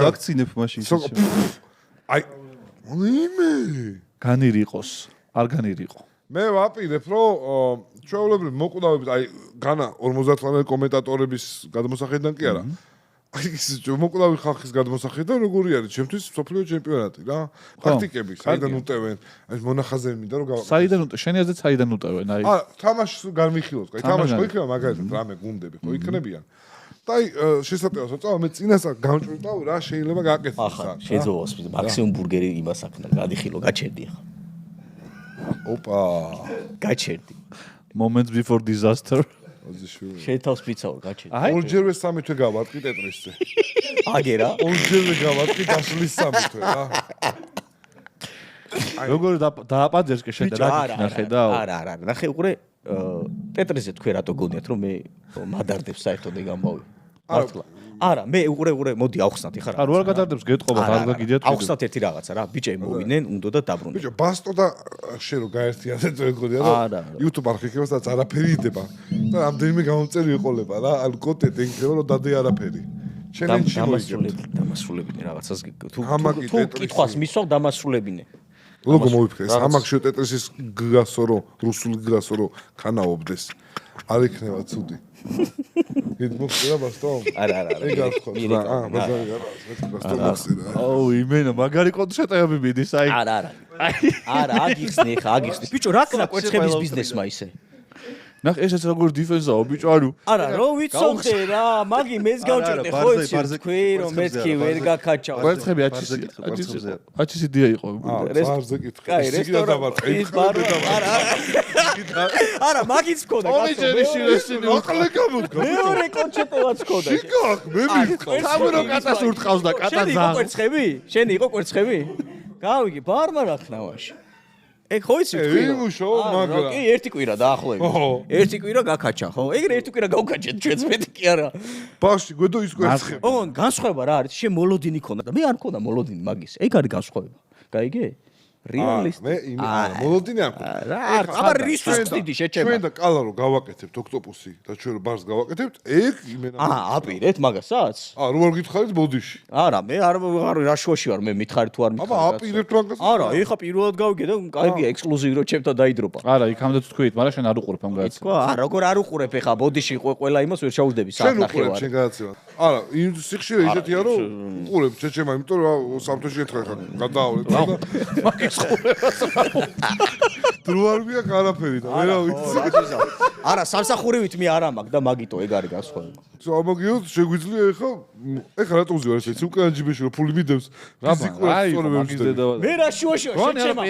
დაგცინებ მაშინ. აი, იმე განირიყოს, არ განირიყო. მე ვაპირებ, რომ ჩვეულებრივ მოკვდავებით, აი, განა 59 კომენტატორების გადმოსახედიდან კი არა. აი, ის მოკვდავი ხალხის გადმოსახედიდან როგორი არის ჩემთვის მსოფლიო ჩემპიონატი რა. პრაქტიკები, საიდან უტევენ, აი მონახაზები მინდა რომ გავაკეთო. საიდან შენი აზრით საიდან უტევენ? აი, თამაშს განვიხილოთ, აი, თამაში ხო იქნება მაგალითად რამე გუნდები ხო იქნებიან. და აი, შესაძლოა წავა მე წინასწარ გამჭვირდავ რა შეიძლება გააკეთო. ახლა შეიძლება მაქსიმუმ ბურგერი იმას აქნა, გადიხილო, გაჩერდი ახლა. ოპა, გაჩერდი. Moments before disaster. შეთავს ვიცავ, გაჩერდი. ორჯერვე 3 თვე გავატყი ტეტრისზე. აგერა? ორჯერვე გავატყი გასulis 3 თვე რა. როგორ დააპაძერს კი შენ და რა ხედავ? არა, ნახე უყურე ტეტრისზე თქვი რატო გონიათ რომ მე მადარდებს საერთოდ ეგ ამბავი. მართლა. არა, მე უყურე, მოდი ავხსნათ ეხლა რა. არა, რა გადარდებს გეტყობა, რა გაგიდიათ. ავხსნათ ერთი რაღაცა რა, ბიჭები მოვიდნენ, უნდა და დაბრუნდნენ. ბიჭო, ბასტო და შენ რო გაერთიანეთ ეგოდია რა. YouTube არქივებს და არაფერი იდება. და რამდენიმე გამომწერი ეყოლება რა, ან კონტენტი იქნება რომ დადე არაფერი. ჩელენჯი მოიგებთ. დამასრულებინე რაღაცას თუ კითხვას მისვავ დამასრულებინე. ლოგო მოვიფიქრე, ამაკში ტეტრისის გასორო, რუსული გასორო ქანაობდეს. არ იქნება ცუდი. გიდგმობ ბასტო? არა. ეგ არ ხო. ბაზარი არა, ბასტო გასირა. აუ, იმენა, მაგარი კონცერტები მიდის, აი. არა, აგიხსნი ხა, აგიხსნი. ბიჭო, რა ქნა კვერცხების ბიზნესმა ისე? ნახ, ესეც როგორ დიფენსაო, ბიჭო, ანუ. არა, რო ვიცოხე რა, მაგი მეც გავჭერდე, ხო იცი, თქვი რომ მეთქი ვერ გაკაჩავ. კვერცხები აჩისი დია იყო. ბარზე კითხე. ის ბარო, არა, მაგიც მქონდა, კაცო. ომიჯერი შილესინი აყლე გამოდგა. მეორე კონჩეტევაც მქონდა. შეგახ, მე მიხარ. სამრო კატას ურტყავს და კატა შენი იყო კვერცხები? შენი იყო კვერცხები? გავიგე, ბარმა რა ხნავაში. ეგ ხო იცი თქვი რომ იმუშო, მაგრამ კი ერთი კვირა დაახლოებით. ერთი კვირა გაკაჩა, ხო? ეგრე ერთი კვირა გავკაჩეთ ჩვენც მეტი კი არა. ბავში, გვედო ის კვერცხები. ოღონ განსხვავება რა არის? შენ მოლოდინი ქონდა და მე არ მქონდა მოლოდინი მაგის. ეგ არის განსხვავება. გაიგე? რეალისტი. მე მოლოდინი არ რა, აბა რისთვის ხდიდი შეჩება? ჩვენ და კალა რო გავაკეთებთ ოქტოპუსი და ჩვენ რო ბარს გავაკეთებთ, ეგ იმენა. აპირეთ მაგასაც? რო არ გითხარით ბოდიში. არა, მე არ რა შუაში ვარ, მე მითხარი თუ არ მითხარი. აბა აპირებთ მაგას? არა, ეხა პირველად გავიგე და კარგია, ექსკლუზივი რო ჩემთან დაიდროპა. არა, იქამდე თქვით, მაგრამ შენ არ უყურებ ამ გადაცემას. თქვა, არა, როგორ არ უყურებ ეხა ბოდიში ყველა იმას ვერ ჩაუждები შენ საათნახევარი. უყურებ შენ გადაცემას. არა, იმ სიხშირე ისეთია რომ უყურებ ჩეჩემა, იმიტომ რომ სამთოში ერთხელ ხარ გადაავლეთ და მაგის ხურებას დრო არ მიაქვს არაფერი და ვერა ვიცი. არა, სამსახურივით მე არ ამაკ და მაგიტო ეგ არის განსხვავება. ამაგიოთ შეგვიძლია ეხა რატო უზიარ ესეც უკან ჯიბეში რომ ფული მიდევს ფიზიკურად სწორად მაგის დედავად. მე რა შუაშია შეჩემა.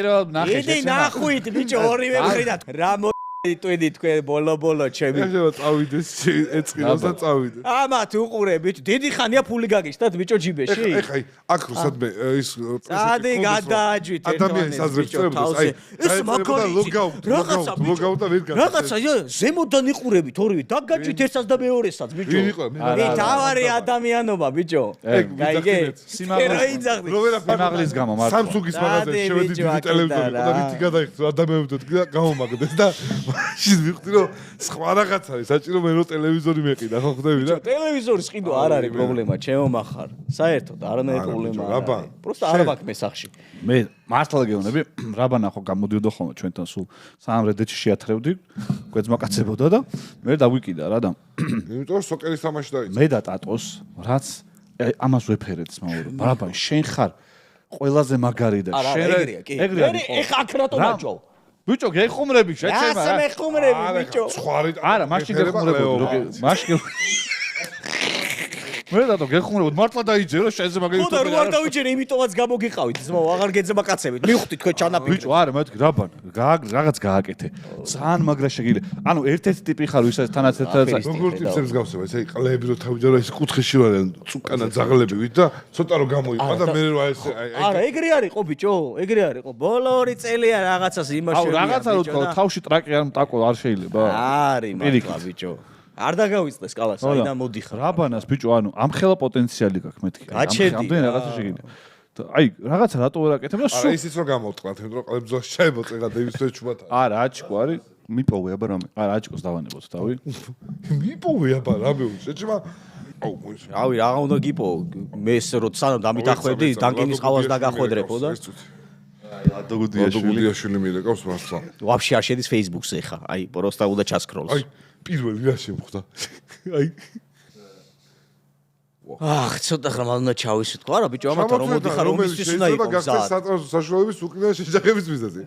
იდი ნახვით ბიჭო ორივე მხრიდან რა ტვიდი თქვენ ბოლო ჩემი. შეიძლება წავიდეს ეწყინოს და წავიდეს. ამათ უყურე ბიჭო, დიდი ხანია ფული გაგიშტათ ბიჭო ჯიბეში. ეხა აქ სადმე ის სადი გადააჯვით ადამიანის აზრებს წევდეს, აი ეს მაგარი რაღაცა ლოგაუტ და ვერ გადა. რაღაცა ზემოდან იყურებით ორივე დაგაჯვით ერთსაც და მეორესაც ბიჭო. მე თავარი ადამიანობა ბიჭო. გაიგე? სიმაღლის სიმაღლის გამო მართლა. Samsung-ის მაღაზიაში შევედი დიდი ტელევიზორი და რითი გადაიხდო ადამიანებთან და გამომაგდეს და მაშინ ვიხდი რომ სხვა რაღაც არის, საჭირო მე რო ტელევიზორი მეყიდა, ხო ხვდები რა? ტელევიზორის ყიდვა არ არის პრობლემა, ჩემო מחარ. საერთოდ არანაირი პრობლემა არ არის. просто არ მაქვს მე სახში. მე მართლა გეუბნები, რაბანა ხო გამოდიოდა ხოლმე ჩვენთან სულ სამრედეთში შეათრევდი, გვეძმაკაცებოდა და მე დავიკიდა რა და იმიტომ სოკერის თამაში დაიწყო. მე და ტატოს რაც ამას ვეფერეთ მაურო. რაბან შენ ხარ ყველაზე მაგარი და შენ ეგრეა კი. მე ეხა აქ რატო მაჯო? ბიჭო გეხუმრები შეჩემა რა მე ხუმრები ბიჭო. სხვარი არა მაშინ გეხუმრებოდი მაშინ მე რატო გეხმარებოდ მართლა დაიჯერო შენზე მაგარი ხო და რო არ დავიჯერე, იმიტომაც გამოგიყავით, ძმაო, აღარ გეძება კაცებით. მივხვდი თქვენ ჩანაპირზე. ბიჭო, არა, მეთქი, რაბან, რაღაც გააკეთე. ძალიან მაგრა შეგიძლია. ანუ ერთ-ერთი ტიპი ხარ, ვისაც თანაც როგორ ტიპს მსგავსება, ესე ყლეები რო თავიდან ეს კუთხეში ვარენ, წუკანა ძაღლებივით და ცოტა რო გამოიყვა და მე რა ეს არა, ეგრე არისო ბიჭო, ეგრე არისო. ბოლო 2 წელია რაღაცას იმაში. აუ, რაღაცა რო თქვა, თავში ტრაკი არ მტაკო არ შეიძლება. არის მართლა ბიჭო. არ დაგავიწყდეს კალას, აიდან მოდიხარ. რაბანას ბიჭო, ანუ ამ ხელა პოტენციალი გაქვს მეთქი. ამდენ რაღაცა შეგიძლია. აი, რაღაცა რატო ვერ აკეთებ და სულ. არა, ისიც რო გამოვტყლათ, იმიტომ რომ ყლებზოს შეებოწე და დევისვე ჩუბათ. არა, აჩკო არის. მიპოვე აბა რამე. არა, აჩკოს დავანებოთ თავი. მიპოვე აბა რამე შეჭმა. აუ, მოიცა. რავი, რაღა უნდა გიპოვო. მე ეს რო სანამ დამიტახვედი, დანკინის ყავას დაგახვედრებო და აი, ადოგუდიაშვილი მირეკავს მართლა. ვაფშე არ შედის Facebook-ზე ხა. აი, პროსტა უნდა ჩასკროლს. აი, პირველი რა შემხვდა. აი. ცოტა ხანმა უნდა ჩავისვით. არა, ბიჭო, ამათა რომ მოდიხარ, რომისთვის უნდა იყოს გზა. სატრანსპორტო საშუალების უკიდურეს შეჯახების მიზეზი.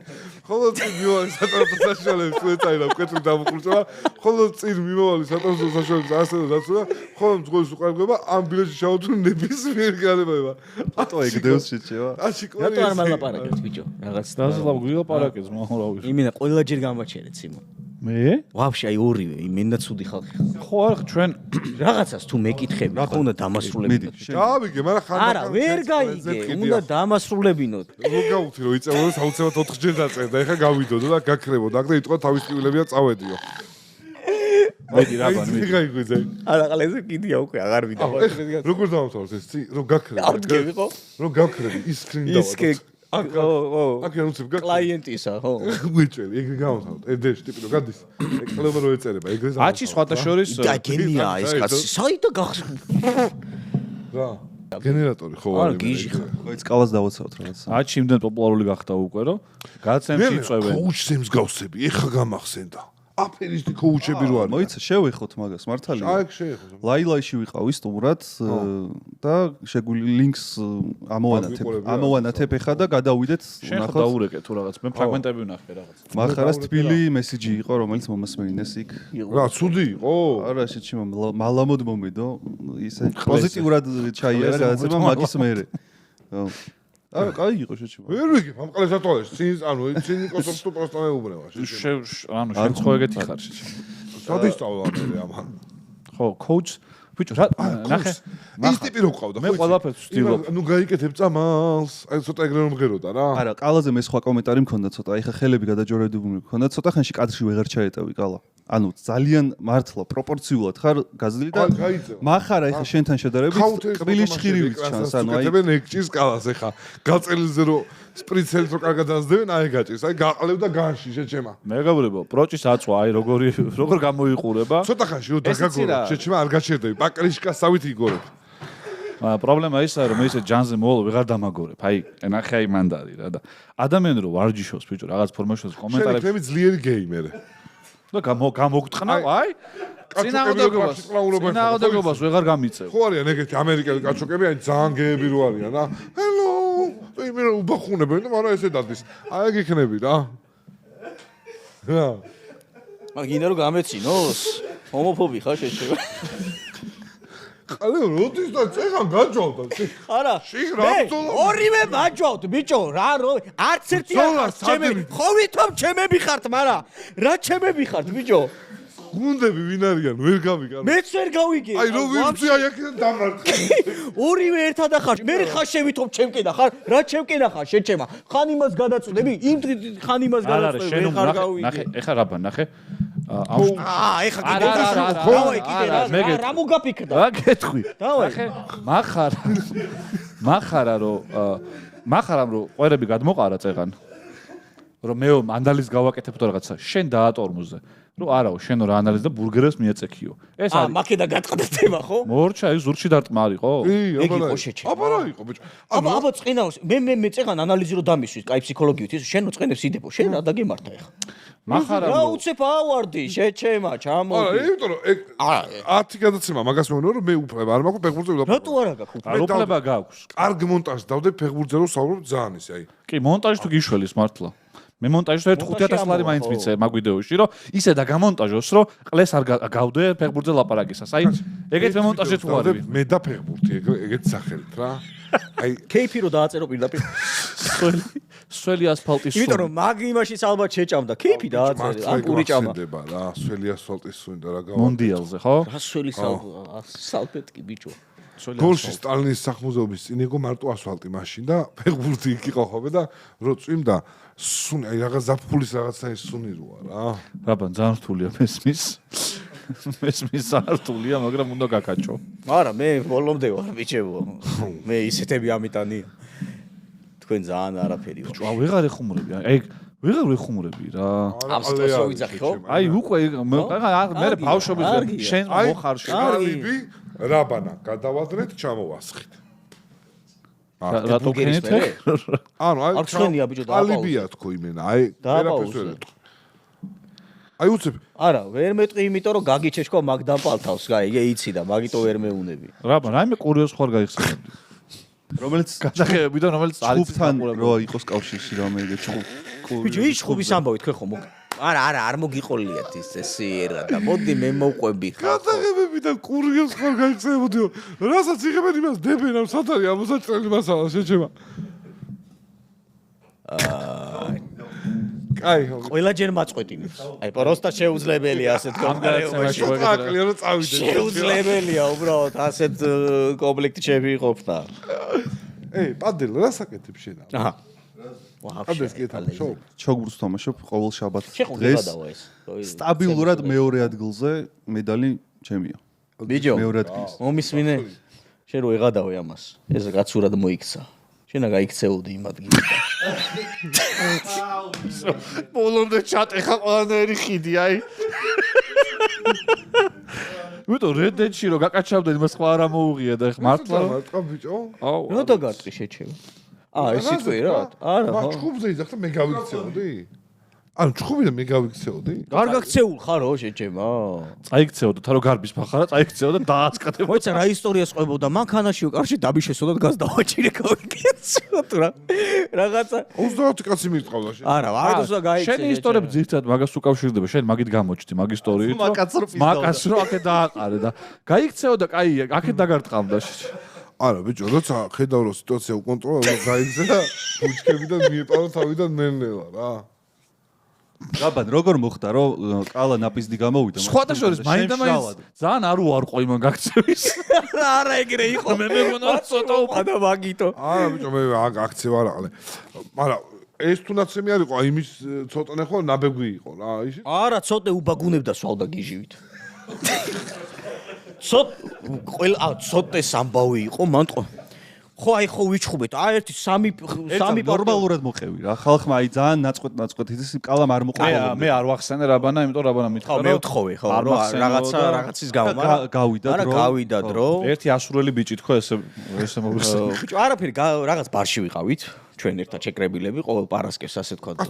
ხოლო წინ მივალი სატრანსპორტო საშუალების უეცაილა მკვეთრი დამოუკიდებლობა, ხოლო წინ მიმოვალი სატრანსპორტო საშუალების ასეულ დაცვა, ხოლო მძღოლის უყარებება ამ ბილეთში ჩავთვლი ნებისმიერ გარემოება. ატო ეგდევს შეჭება. აშიკვარი. რატო არ მალაპარაკეთ, ბიჭო? რაღაც დასალავ გილაპარაკეს, მოხარავის. იმინა ყველა ჯერ გამაჩერეთ სიმო. მე? ვაფშე აი ორივე, იმენა ცუდი ხალხი. ხო არა, ჩვენ რაღაცას თუ მეკითხები, ხო უნდა დამასრულებინოთ. გავიგე, მაგრამ ხან არა, ვერ გაიგე, უნდა დამასრულებინოთ. რო გავუთხი რომ იწევოს აუცილებლად 4 ჯერ დაწერდა, ეხა გავიდოდო და გაქრებოდა, აქ და იტყვა თავის ტკივილებია წავედიო. მედი რაბან მე. გაიგვიძე. არა, ყალეზე კიდია უკვე აღარ ვიდა. როგორ დავამთავროთ ეს? რო გაქრები. არ გები ხო? რო გაქრები, ის სკრინი დავაწყოთ. აქ ანუცებ გაქრები. კლიენტისა, ხო? გვიჭველი, ეგრე გავამთავროთ. ედეშ ტიპი რო გადის. ეკლება რო ეწერება, ეგრე ზა. აჩი სხვათა შორის და გენია ეს კაცი. საერთოდ გახსნა. რა? გენერატორი ხო არა, გიჟი ხარ. ხო, ის კალას დავაცავთ რაღაც. აჩი იმდენ პოპულარული გახდა უკვე, რომ გადაცემში იწვევენ. კოუჩს მსგავსები, ეხა გამახსენდა. აფერისტი კოუჩები რო არის. მოიცა, შევეხოთ მაგას, მართალია. აი, შეეხო. ლაილაიში ვიყავი სტუმრად და შეგვიძლია ლინკს ამოვანათებ ეხა და გადავიდეთ შენ ხო დაურეკე თუ რაღაც, მე ფრაგმენტები ვნახე რაღაც. მახარას თბილი მესიჯი იყო, რომელიც მომასმენინეს იქ. რა, ცუდი იყო? არა, შეჭიმა მალამოდ მომედო, ისე პოზიტიურად ჩაიარა გადაცემა მაგის მერე. ხო. არა, კაი იყო შეჭიმა. ვერ ვიგებ, ამ ყალეს ატვალეს, წინ ანუ ცინიკოსებს თუ პროსტა მეუბნება. ანუ შენ ხო ეგეთი ხარ შეჭიმა. სადისწავლა მე ამან. ხო, coach ბიჭო, რა ნახე. ის ტიპი რო ყავდა, მე ყველაფერს ვცდილობ. ნუ გაიკეთებ წამალს, აი ცოტა ეგრე რომ მღეროდა რა. არა, კალაზე მე სხვა კომენტარი მქონდა ცოტა, ეხა ხელები გადაჯორებული მქონდა, ცოტა ხანში კადრში ვეღარ ჩაეტევი კალა. ანუ ძალიან მართლა პროპორციულად ხარ გაზლილი და მახარა ეხა შენთან შედარებით კბილის ჭხირივით ჩანს, ანუ აი ეკეთებენ ეგჭის კალას ეხა. გაწელიზე რო სპრიცელს რო კარგად ազდევენ, აი გაჭის, აი გაყლევ და განში შეჭემა. მეგობრებო, პროჭის აწვა, აი როგორ გამოიყურება. ცოტა ხანში რო დაგაგორო, შეჭემა არ გაჩერდები, პაკრიშკასავით იგორებ. პრობლემა ისაა, რომ ისე ჯანზე მოვალ ვეღარ დამაგორებ. აი, ნახე აი მანდარი რა და ადამიანი რო ვარჯიშობს ბიჭო, რაღაც ფორმაშოს კომენტარებს. შენ ძლიერი გეიმერი. და გამოგტყნა, აი წინააღმდეგობას ვეღარ გამიწევ. ხო არიან ეგეთი ამერიკელი კაცოკები, აი ძალიან გეები რო არიან რა. ჰელო, მე რა უბახუნებენ და მაგრამ ესე დადის. აი ეგ იქნები რა. რა. მაგინა რომ გამეცინოს? ჰომოფობი ხარ შეჭება. ყალე როდის და წეგან გაჯავდა? არა. ორივე მაჯავთ, ბიჭო, რა არც ერთი არ ჩემები. ხოვითომ ჩემები ხართ, მაგრამ რა ჩემები ხართ, ბიჭო? გუნდები ვინ არიან? ვერ გავიგე. მეც ვერ გავიგე. აი რო ვიმწი აი აქედან დამარცხე. ორივე ერთად ახარ. მე ხარ შევითომ ჩემკენა ხარ? რა ჩემკენა ხარ შეჭემა? ხან იმას გადაწუდები? იმ ხან იმას გადაწუდები? ვერ ხარ გავიგე. ნახე, ეხა რაბა, ნახე. ეხა კიდე დავაი კიდე რა მოგაფიქრდა? რა გეტყვი? ნახე, მახარა რომ ყვერები გადმოყარა წეღან. რომ მე მანდალის გავაკეთებ თუ რაღაცა, შენ დაატორმუზე. რომ არაო, შენო რა ანალიზ და ბურგერებს მიეწექიო. ეს არის. მაქედა გატყდა თემა, ხო? მორჩა, ის ზურგში დარტყმა არისო? ეგ იყო შეჭე. აბა რა იყო, ბიჭო. აბა წინავს, მე წეღან ანალიზი რო დამისვით, კაი ფსიქოლოგიით, ის შენ რო წენებს იდებო, შენ რა დაგემართა ეხა? მახარა რა უცებ ავარდი, შეჭემა, ჩამოდი. არა, იმიტომ რომ ეგ 10 გადაცემა მაგას მეუბნე რომ მე უფლება არ მაქვს ფეხბურთზე ვილაპარაკო. რატო არა გაქვს უფლება? უფლება გაქვს. კარგ მონტაჟს დავდებ ფეხბურთზე რომ საუბრობ ძალიან ისე აი. კი, მონტაჟი თუ გიშველის მართლა. მე მონტაჟს ერთ 5000 ლარი მაინც მიცე მაგ ვიდეოში, რომ ისე და გამონტაჟოს, რომ ყლეს არ გავდე ფეხბურთზე ლაპარაკისას. აი, ეგეთ მე მონტაჟზე თუ არ ვი. მე და ფეხბურთი ეგეთ სახელით რა. აი, кейფი რო დააწერო პირდაპირ. სველი ასფალტის სუნი. იმიტომ რომ მაგ იმაშიც ალბათ შეჭამდა. кейფი დააწერე, ამ პური ჭამა. რა, სველი ასფალტის სუნი და რა გავა. მონდიალზე, ხო? რა სველი სალფეტკი ბიჭო. გოლში სტალინის სახმუზეობის წინ იყო მარტო ასფალტი მაშინ და ფეხბურთი იქ იყო ხოლმე და რო წვიმდა სუნი, აი რაღაც ზაფხულის რაღაცა ის სუნი როა რა. რაბან ძალიან რთულია მესმის. მესმის ძალიან რთულია, მაგრამ უნდა გაკაჭო. არა, მე ბოლომდე ვარ ბიჭებო. მე ისეთები ამიტანია. თქვენ ძალიან არაფერი ვარ. აი ვეღარ ეხუმრები, აი ვეღარ ვეხუმრები რა. ამ სტრესო ვიძახი ხო? აი უკვე მე ბავშვობიდანვე შენ მოხარში. ალიბი რაბანა გადავადრეთ ჩამოვასხით. რატო გენეთე? ანუ აი არ ხსენია ბიჭო და ალიბია თქო იმენა, აი ვერაფერს ვერ ეტყვი. აი უცებ. არა, ვერ მეტყვი, იმიტომ რომ გაგიჩეშკო მაგ დაპალთავს, გაიგე, იცი და მაგიტო ვერ მეუნები. რაბა, რაიმე კურიოზ ხარ გაიხსენებდი. რომელიც გადახევებიდან რომელიც არის ჯგუფთან რო იყოს კავშირში რამე ეგ ჯგუფ. ბიჭო, ის ხუბის ამბავი თქვენ ხომ? არა, არ მოგიყოლიათ ის ესიერა და მოდი მე მოვყვები. გადაღებებიდან კურიოზ ხარ გაიხსენებოდიო. რასაც იღებენ იმას დებენ ამ სათარი ამოსაჭრელი მასალა შეჩემა. აი, ყველაჯერ მაწყვეტინებს. აი, პროსტა შეუძლებელია ასეთ კომპლექტში. აკლია რომ წავიდე. შეუძლებელია უბრალოდ ასეთ კომპლექტში ვიყოფდა. ეი, პადელ რა საკეთებ შენა? აჰა. აბეს კეთებ შო. ჩოგბურთს თამაშობ ყოველ შაბათ. დღეს გადავა ეს. სტაბილურად მეორე ადგილზე მედალი ჩემია. ბიჭო, მეორე ადგილზე. მომისმინე. შენ რო ეღადავე ამას. ეს გაცურად მოიქცა. შენა გაიქცეოდი იმ ადგილზე. ბოლომდე ჩატეხა ყველანაირი ხიდი, აი. ვიტო რედენში რო გაკაჩავდნენ იმას სხვა არ ამოუღია და ეხლა მართლა მარტო ბიჭო. აუ. რა დაგარტყი შეჩევა? ეს სიტყვი რა? არა, მაგ ჩხუბზე იძახდა მე გავიქცეოდი? ანუ ჩხუბიდან მე გავიქცეოდი? არ გაქცეულ ხარო შეჩემა? წაიქცეოდა, თა რო გარბის ფახარა, წაიქცეოდა და დააცკატე. მოიცა რა ისტორიას ყვებოდა, მანქანაშიო კარში დაბიშესოდა და გაზ დავაჭირე გავიქცეოდ რა. რაღაცა 30 კაცი მიყავდა შენ. არა, არდოსა გაიქცე. შენი ისტორიები ძირთად მაგას უკავშირდება, შენ მაგით გამოჩდი მაგ ისტორიით. მაგას რო აქე დააყარე და გაიქცეოდა, კაია, აქე დაგარტყამდა. არა ბიჭო, როცა ხედავ რომ სიტუაცია უკონტროლო, გაიგზა და ბუჩქებიდან მიეპარა თავიდან ნელ-ნელა რა. რაბან როგორ მოხდა რომ კალა ნაპიზდი გამოვიდა? სხვათა შორის მაინდა-მაინც ძალიან არ უარყო იმან გაქცევის. არა ეგრე იყო. მე მეგონა ცოტა უყადა მაგიტო. არა ბიჭო, მე აქცევ არ აყლე. მაგრამ ეს თუნდაც მე არ იყო, აი იმის ცოტანე ხო ნაბეგვი იყო რა, ის. არა, ცოტე უბაგუნებდა სვალდა გიჟივით. ცოტე სამბავი იყო, მანდ ხო აი ხო ვიჩხუბეთ. აი ერთი სამი ნორმალურად მოყევი რა. ხალხმა აი ძალიან ნაწყვეტ ის კალამ არ მოყვა. მე არ ვახსენე რაბანა, იმიტომ რაბანა მითხრა. ხო, მე ვთხოვე, ხო, რომ რაღაცის გამო, მაგრამ გავიდა დრო. ერთი ასურელი ბიჭი თქო ესე მოვიხსენე. ბიჭო, არაფერი, რაღაც ბარში ვიყავით. ჩვენ ერთად შეკრებილები, ყოველ პარასკევს ასე თქვა.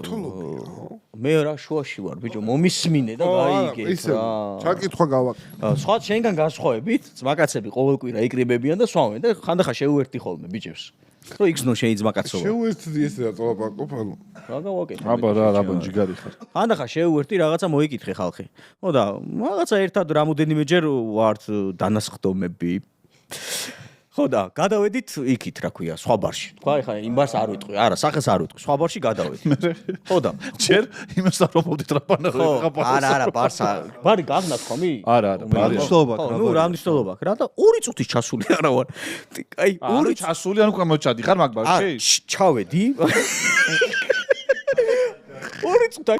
მე რა შუაში ვარ, ბიჭო, მომისმინე და გაიგეთ რა. ჩაკითხვა გავაკეთე. სხვა შენგან განსხვავებით, ძმაკაცები ყოველ კვირა იკრიბებიან და სვამენ და ხანდახან შეუერთდი ხოლმე ბიჭებს. რო იგზნო შენი ძმაკაცობა. შეუერთდი ესე რა ტოლაპაკოფანო. რა გავაკეთე? რაბან ჯიგარი ხარ. ხანდახან შეუერთდი რაღაცა მოიკითხე ხალხი. ხო და რაღაცა ერთად რამოდენიმეჯერ ვართ დანასხდომები. ხო და გადავედით იქით, რა ქვია, სხვა ბარში. თქვა, ეხლა იმ ბარს არ ვიტყვი, არა, სახეს არ ვიტყვი, სხვა ბარში გადავედით. ხო და ჯერ იმას არ მომდით რა პანა არა, ბარი გაგნათ ხომი? არა, ბარი. ხო, ნუ რა მნიშვნელობა აქვს რა და 2 წუთის ჩასული არა ვარ. აი, 2 ჩასული, ანუ გამოჩადი ხარ მაგ ბარში? ჩავედი. 2 წუთი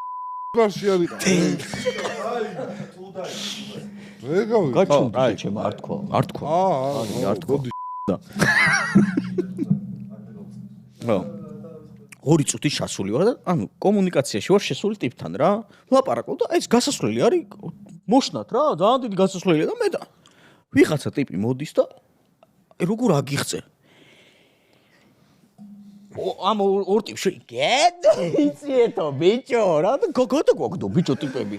ბარში არის. მე გავიგე. გაჩუმდი ჩემ არ თქვა. არ თქვა. ხო. 2 წუთი ჩასული ვარ და ანუ კომუნიკაციაში ვარ შესული ტიპთან რა. ლაპარაკობ და ეს გასასვლელი არის მოშნათ რა, ძალიან დიდი გასასვლელია და მე და ვიღაცა ტიპი მოდის და როგორ აგიღწე. ამ 2 ტიპში გედო იციეთო ბიჭო რა და გოგოდო ბიჭო ტიპები.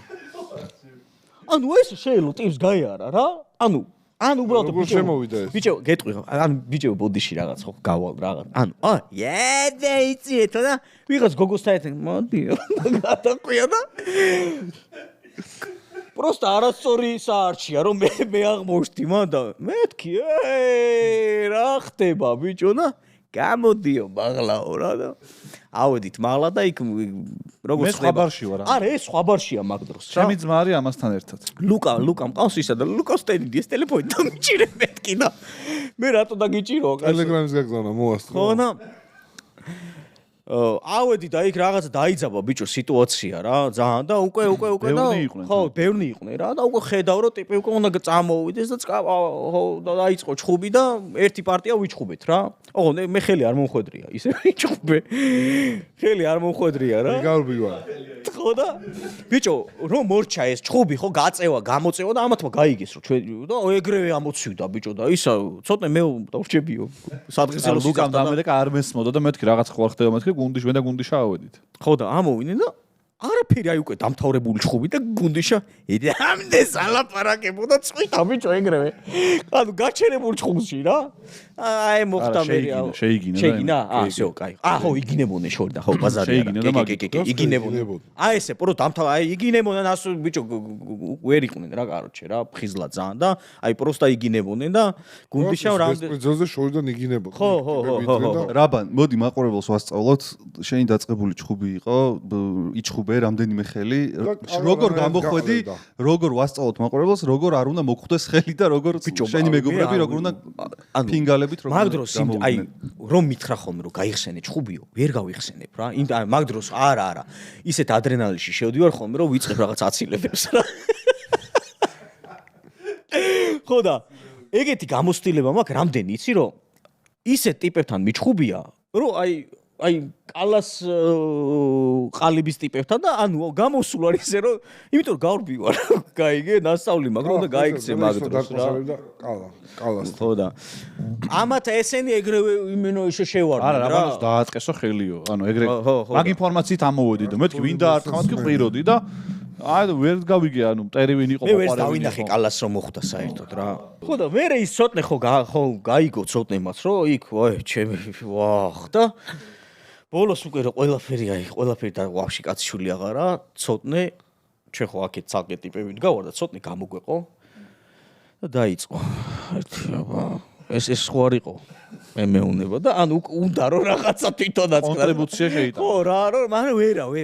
ანუ ეს შეელო ტიპს გაიარა რა. ანუ ან უბრალოდ ბიჭო გეტყვი ან ბიჭო ბოდიში რაღაც ხო გავალ რაღაც ან და იცით და ვიღაც გოგოსთან ერთად მოდიო გადაყვია და просто არასწორი საარჩია რომ მე აღმოჩნდი მან და მეთქი რა ხდება ბიჭო და გამოდიო მაღლაო რა და ავედით მაღლა და იქ როგორც სხვა ბარში ვარ არა ეს სხვა ბარშია მაგ დროს რა ჩემი ძმა არის ამასთან ერთად ლუკა მყავს ისა და ლუკას ტენიდი ეს ტელეფონი დამიჭირე მეთქი და მე რატო დაგიჭირო ტელეგრამის გაგზავნა მოასწრო ხო და ავედი და იქ რაღაცა დაიძაბა ბიჭო სიტუაცია რა ძალიან და უკვე და ხო ბევრი იყვნენ რა და უკვე ხედავ რომ ტიპი უკვე უნდა წამოვიდეს და ხო და დაიწყო ჩხუბი და ერთი პარტია ვიჩხუბეთ რა ოღო მე ხელი არ მომხვედრია ისე ვიჩხუბე ხელი არ მომხვედრია რა გარბი ვარ ხო და ბიჭო რომ მორჩა ეს ჩხუბი ხო გაწევა გამოწევა და ამათმა გაიგეს რომ ჩვენ და ეგრევე ამოცივდა ბიჭო და ისა ცოტნე მე დავრჩებიო სადღესელოს ლუკამ დამერეკა არ მესმოდა და მეთქი რაღაც ხო ხდება მეთქი გუნდიშ მე და გუნდიშა ავედით ხო და ამოვიდნენ და არაფერი აი უკვე დამთავრებული ჩხუბი და გუნდიშა ამდენს ალაპარაკებოდა წვით ბიჭო ეგრევე ანუ გაჩერებული ჩხუბში რა აი მოხდა მე შეიგინა ასო კაი ხო იგინებოდნენ შორდა ხო ბაზარი იგინებოდნენ აი ესე პრო დამთავრა აი იგინებოდნენ ასო ბიჭო ვერ იყვნენ რა კაროჩე რა ფხიზლა ძალიან და აი პროსტა იგინებოდნენ და გუნდიშა რამდენ ძოზე შორიდან იგინებოდნენ ხო რაბან მოდი მაყურებელს ვასწავლოთ შენი დაწყებული ჩხუბი იყო იჩხუბე რამდენიმე ხელი როგორ გამოხვედი როგორ ვასწავლოთ მაყურებელს როგორ არ უნდა მოგხვდეს ხელი და როგორ შენი მეგობრები როგორ უნდა ფინგალებით როგორ მაგ დროს აი რომ მითხრა ხოლმე რომ გაიხსენე ჩხუბიო ვერ გავიხსენებ რა მაგ დროს არა ისეთ ადრენალინში შევდივარ ხოლმე რომ ვიწყებ რაღაც აცილებებს რა ხო და ეგეთი გამოცდილება მაქვს რამდენი იცი რომ ისეთ ტიპებთან მიჩხუბია რომ აი კალას ყალიბის ტიპებთან და ანუ გამოსულ არის ისე რომ იმიტომ გავრბი ვარ გაიგე ნასწავლი მაგრამ უნდა გაიქცე მაგ დროს რა კალას ხო და ამათ ესენი ეგრევე იმენო ისე შევარდნენ რა რაბანოს დააწყესო ხელიო ანუ ეგრე მაგ ინფორმაციით ამოვედი და მეთქი ვინ დაარტყა მეთქი ყვიროდი და აი ვერ გავიგე ანუ მტერივინ იყო მე ვერ დავინახე კალას რომ მოხდა საერთოდ რა ხო და მე ის ცოტნე ხო გაიგო ცოტნე მას რომ იქ ჩემი ვახ და ბოლოს უკვე რა ყველაფერი და ვაფშე კაცშვილი აღარა ცოტნე ჩვენ ხო აქეთ ცალკე ტიპები ვდგავარ და ცოტნე გამოგვეყო და დაიწყო ეს ხო არ იყო მე მეუნება და ანუ უნდა რომ რაღაცა თვითონაც კონტრიბუცია შეიტანა ხო რა მაგრამ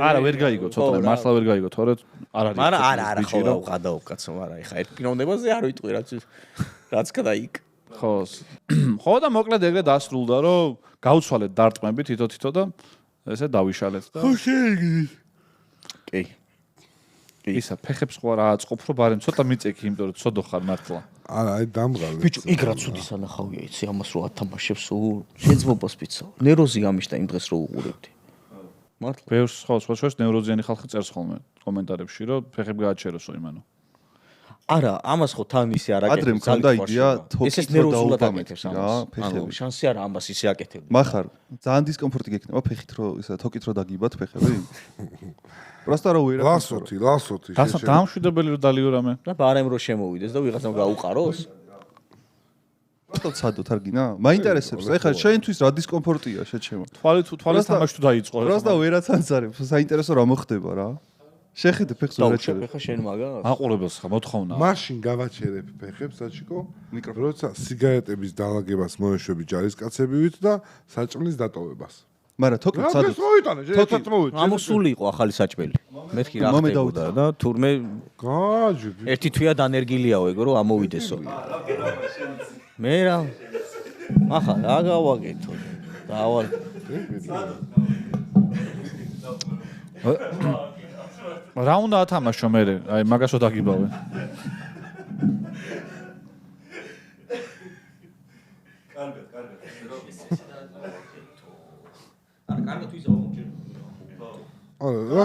არა ვერ გაიგო ცოტნე მართლა ვერ გაიგო თორე არ არის მაგრამ არა ხო გადაო კაცო მაგრამ ეხა ერთ პიროვნებაზე არ ვიტყვი რაც გადაიკ ხო და მოკლედ ეგრე დასრულდა რომ გავცვალეთ დარტყმები თითო და ესე დავიშალეთ და ხო შეიგდით კი ისა ფეხებს ხო რა აწყობ რომ ბარემ ცოტა მიწექი იმიტომ რომ ცოდო ხარ მართლა არა აი დამღალე ბიჭო იქ რა ცუდი სანახავია იცი ამას რო ათამაშებს შეძმობას ვიცავ ნეროზი გამიშთა იმ დღეს რო უყურებდი მართლა ბევრს სხვა ნევროზიანი ხალხი წერს ხოლმე კომენტარებში რომ ფეხები გააჩეროსო იმანო არა ამას ხო თან ისე არ აკეთებს ადრე მქონდა იდეა თოკით რო დაუპამეთებს ამას შანსი არა ამას ისე აკეთებდი მახარ ძალიან დისკომფორტი გექნება ფეხით რო ისა თოკით რო დაგიბათ ფეხები პროსტა რო ვერა ლასოთი დამშვიდებელი რო დალიო რამე და ბარემ რო შემოვიდეს და ვიღაცამ გაუყაროს ხო ცადოთ არ გინა მაინტერესებს ეხლა შენთვის რა დისკომფორტია შეჩემა თვალის თამაში თუ დაიწყო პროსტა ვერაც ანცარებ საინტერესო რა მოხდება რა შეხედე ფეხს ვერაჩერებ ფეხა შენ მაგას აყურებელს ხა მოთხოვნა მაშინ გავაჩერებ ფეხებს საჩიკო როცა სიგარეტების დაალაგებას მოეშვები ჯარისკაცებივით და საჭმლის დატოვებას მაგრამ თოკი ცადოთ მოიტანე ერთად მოვიდე ამოსული იყო ახალი საჭმელი მეთქი რა ხდებოდა და თურმე გაჯი ერთი თვია დანერგილიაო ეგო რომ ამოვიდესო მე რა ახლა რა გავაკეთო დავალ რა უნდა ათამაშო მე აი მაგასო დაგიბავე კარგად ვიზა მომჭირ არა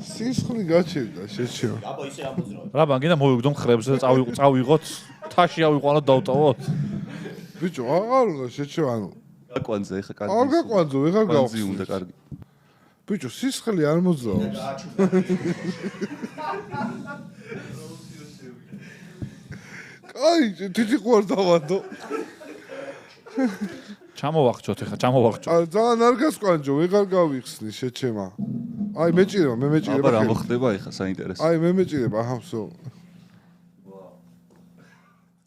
სიხული გაჩერდა შეჩემა აბა ისე ამოძრავე რა ბან გინდა მოვიგდო მხრებზე და წავიღოთ თაში ავიყვანოთ დავტოვოთ ბიჭო აღარ უნდა შეჩემა ანუ აკვანძე ეხა კარგი არ გაკვანძო ვეღარ გავხსნი უნდა კარგი ბიჭო სისხლი არ მოძრაობს აი, თითი ყوار დავადო. ჩამოვახჭოთ ეხლა, ჩამოვახჭოთ. ძალიან არ გასკვანჯო, ვეღარ გავიხსნი შეჩემა. აი, მეჭირება, მე მეჭირება. აბა რა მოხდება ეხლა საინტერესო. აი, მე მეჭირება, აჰა,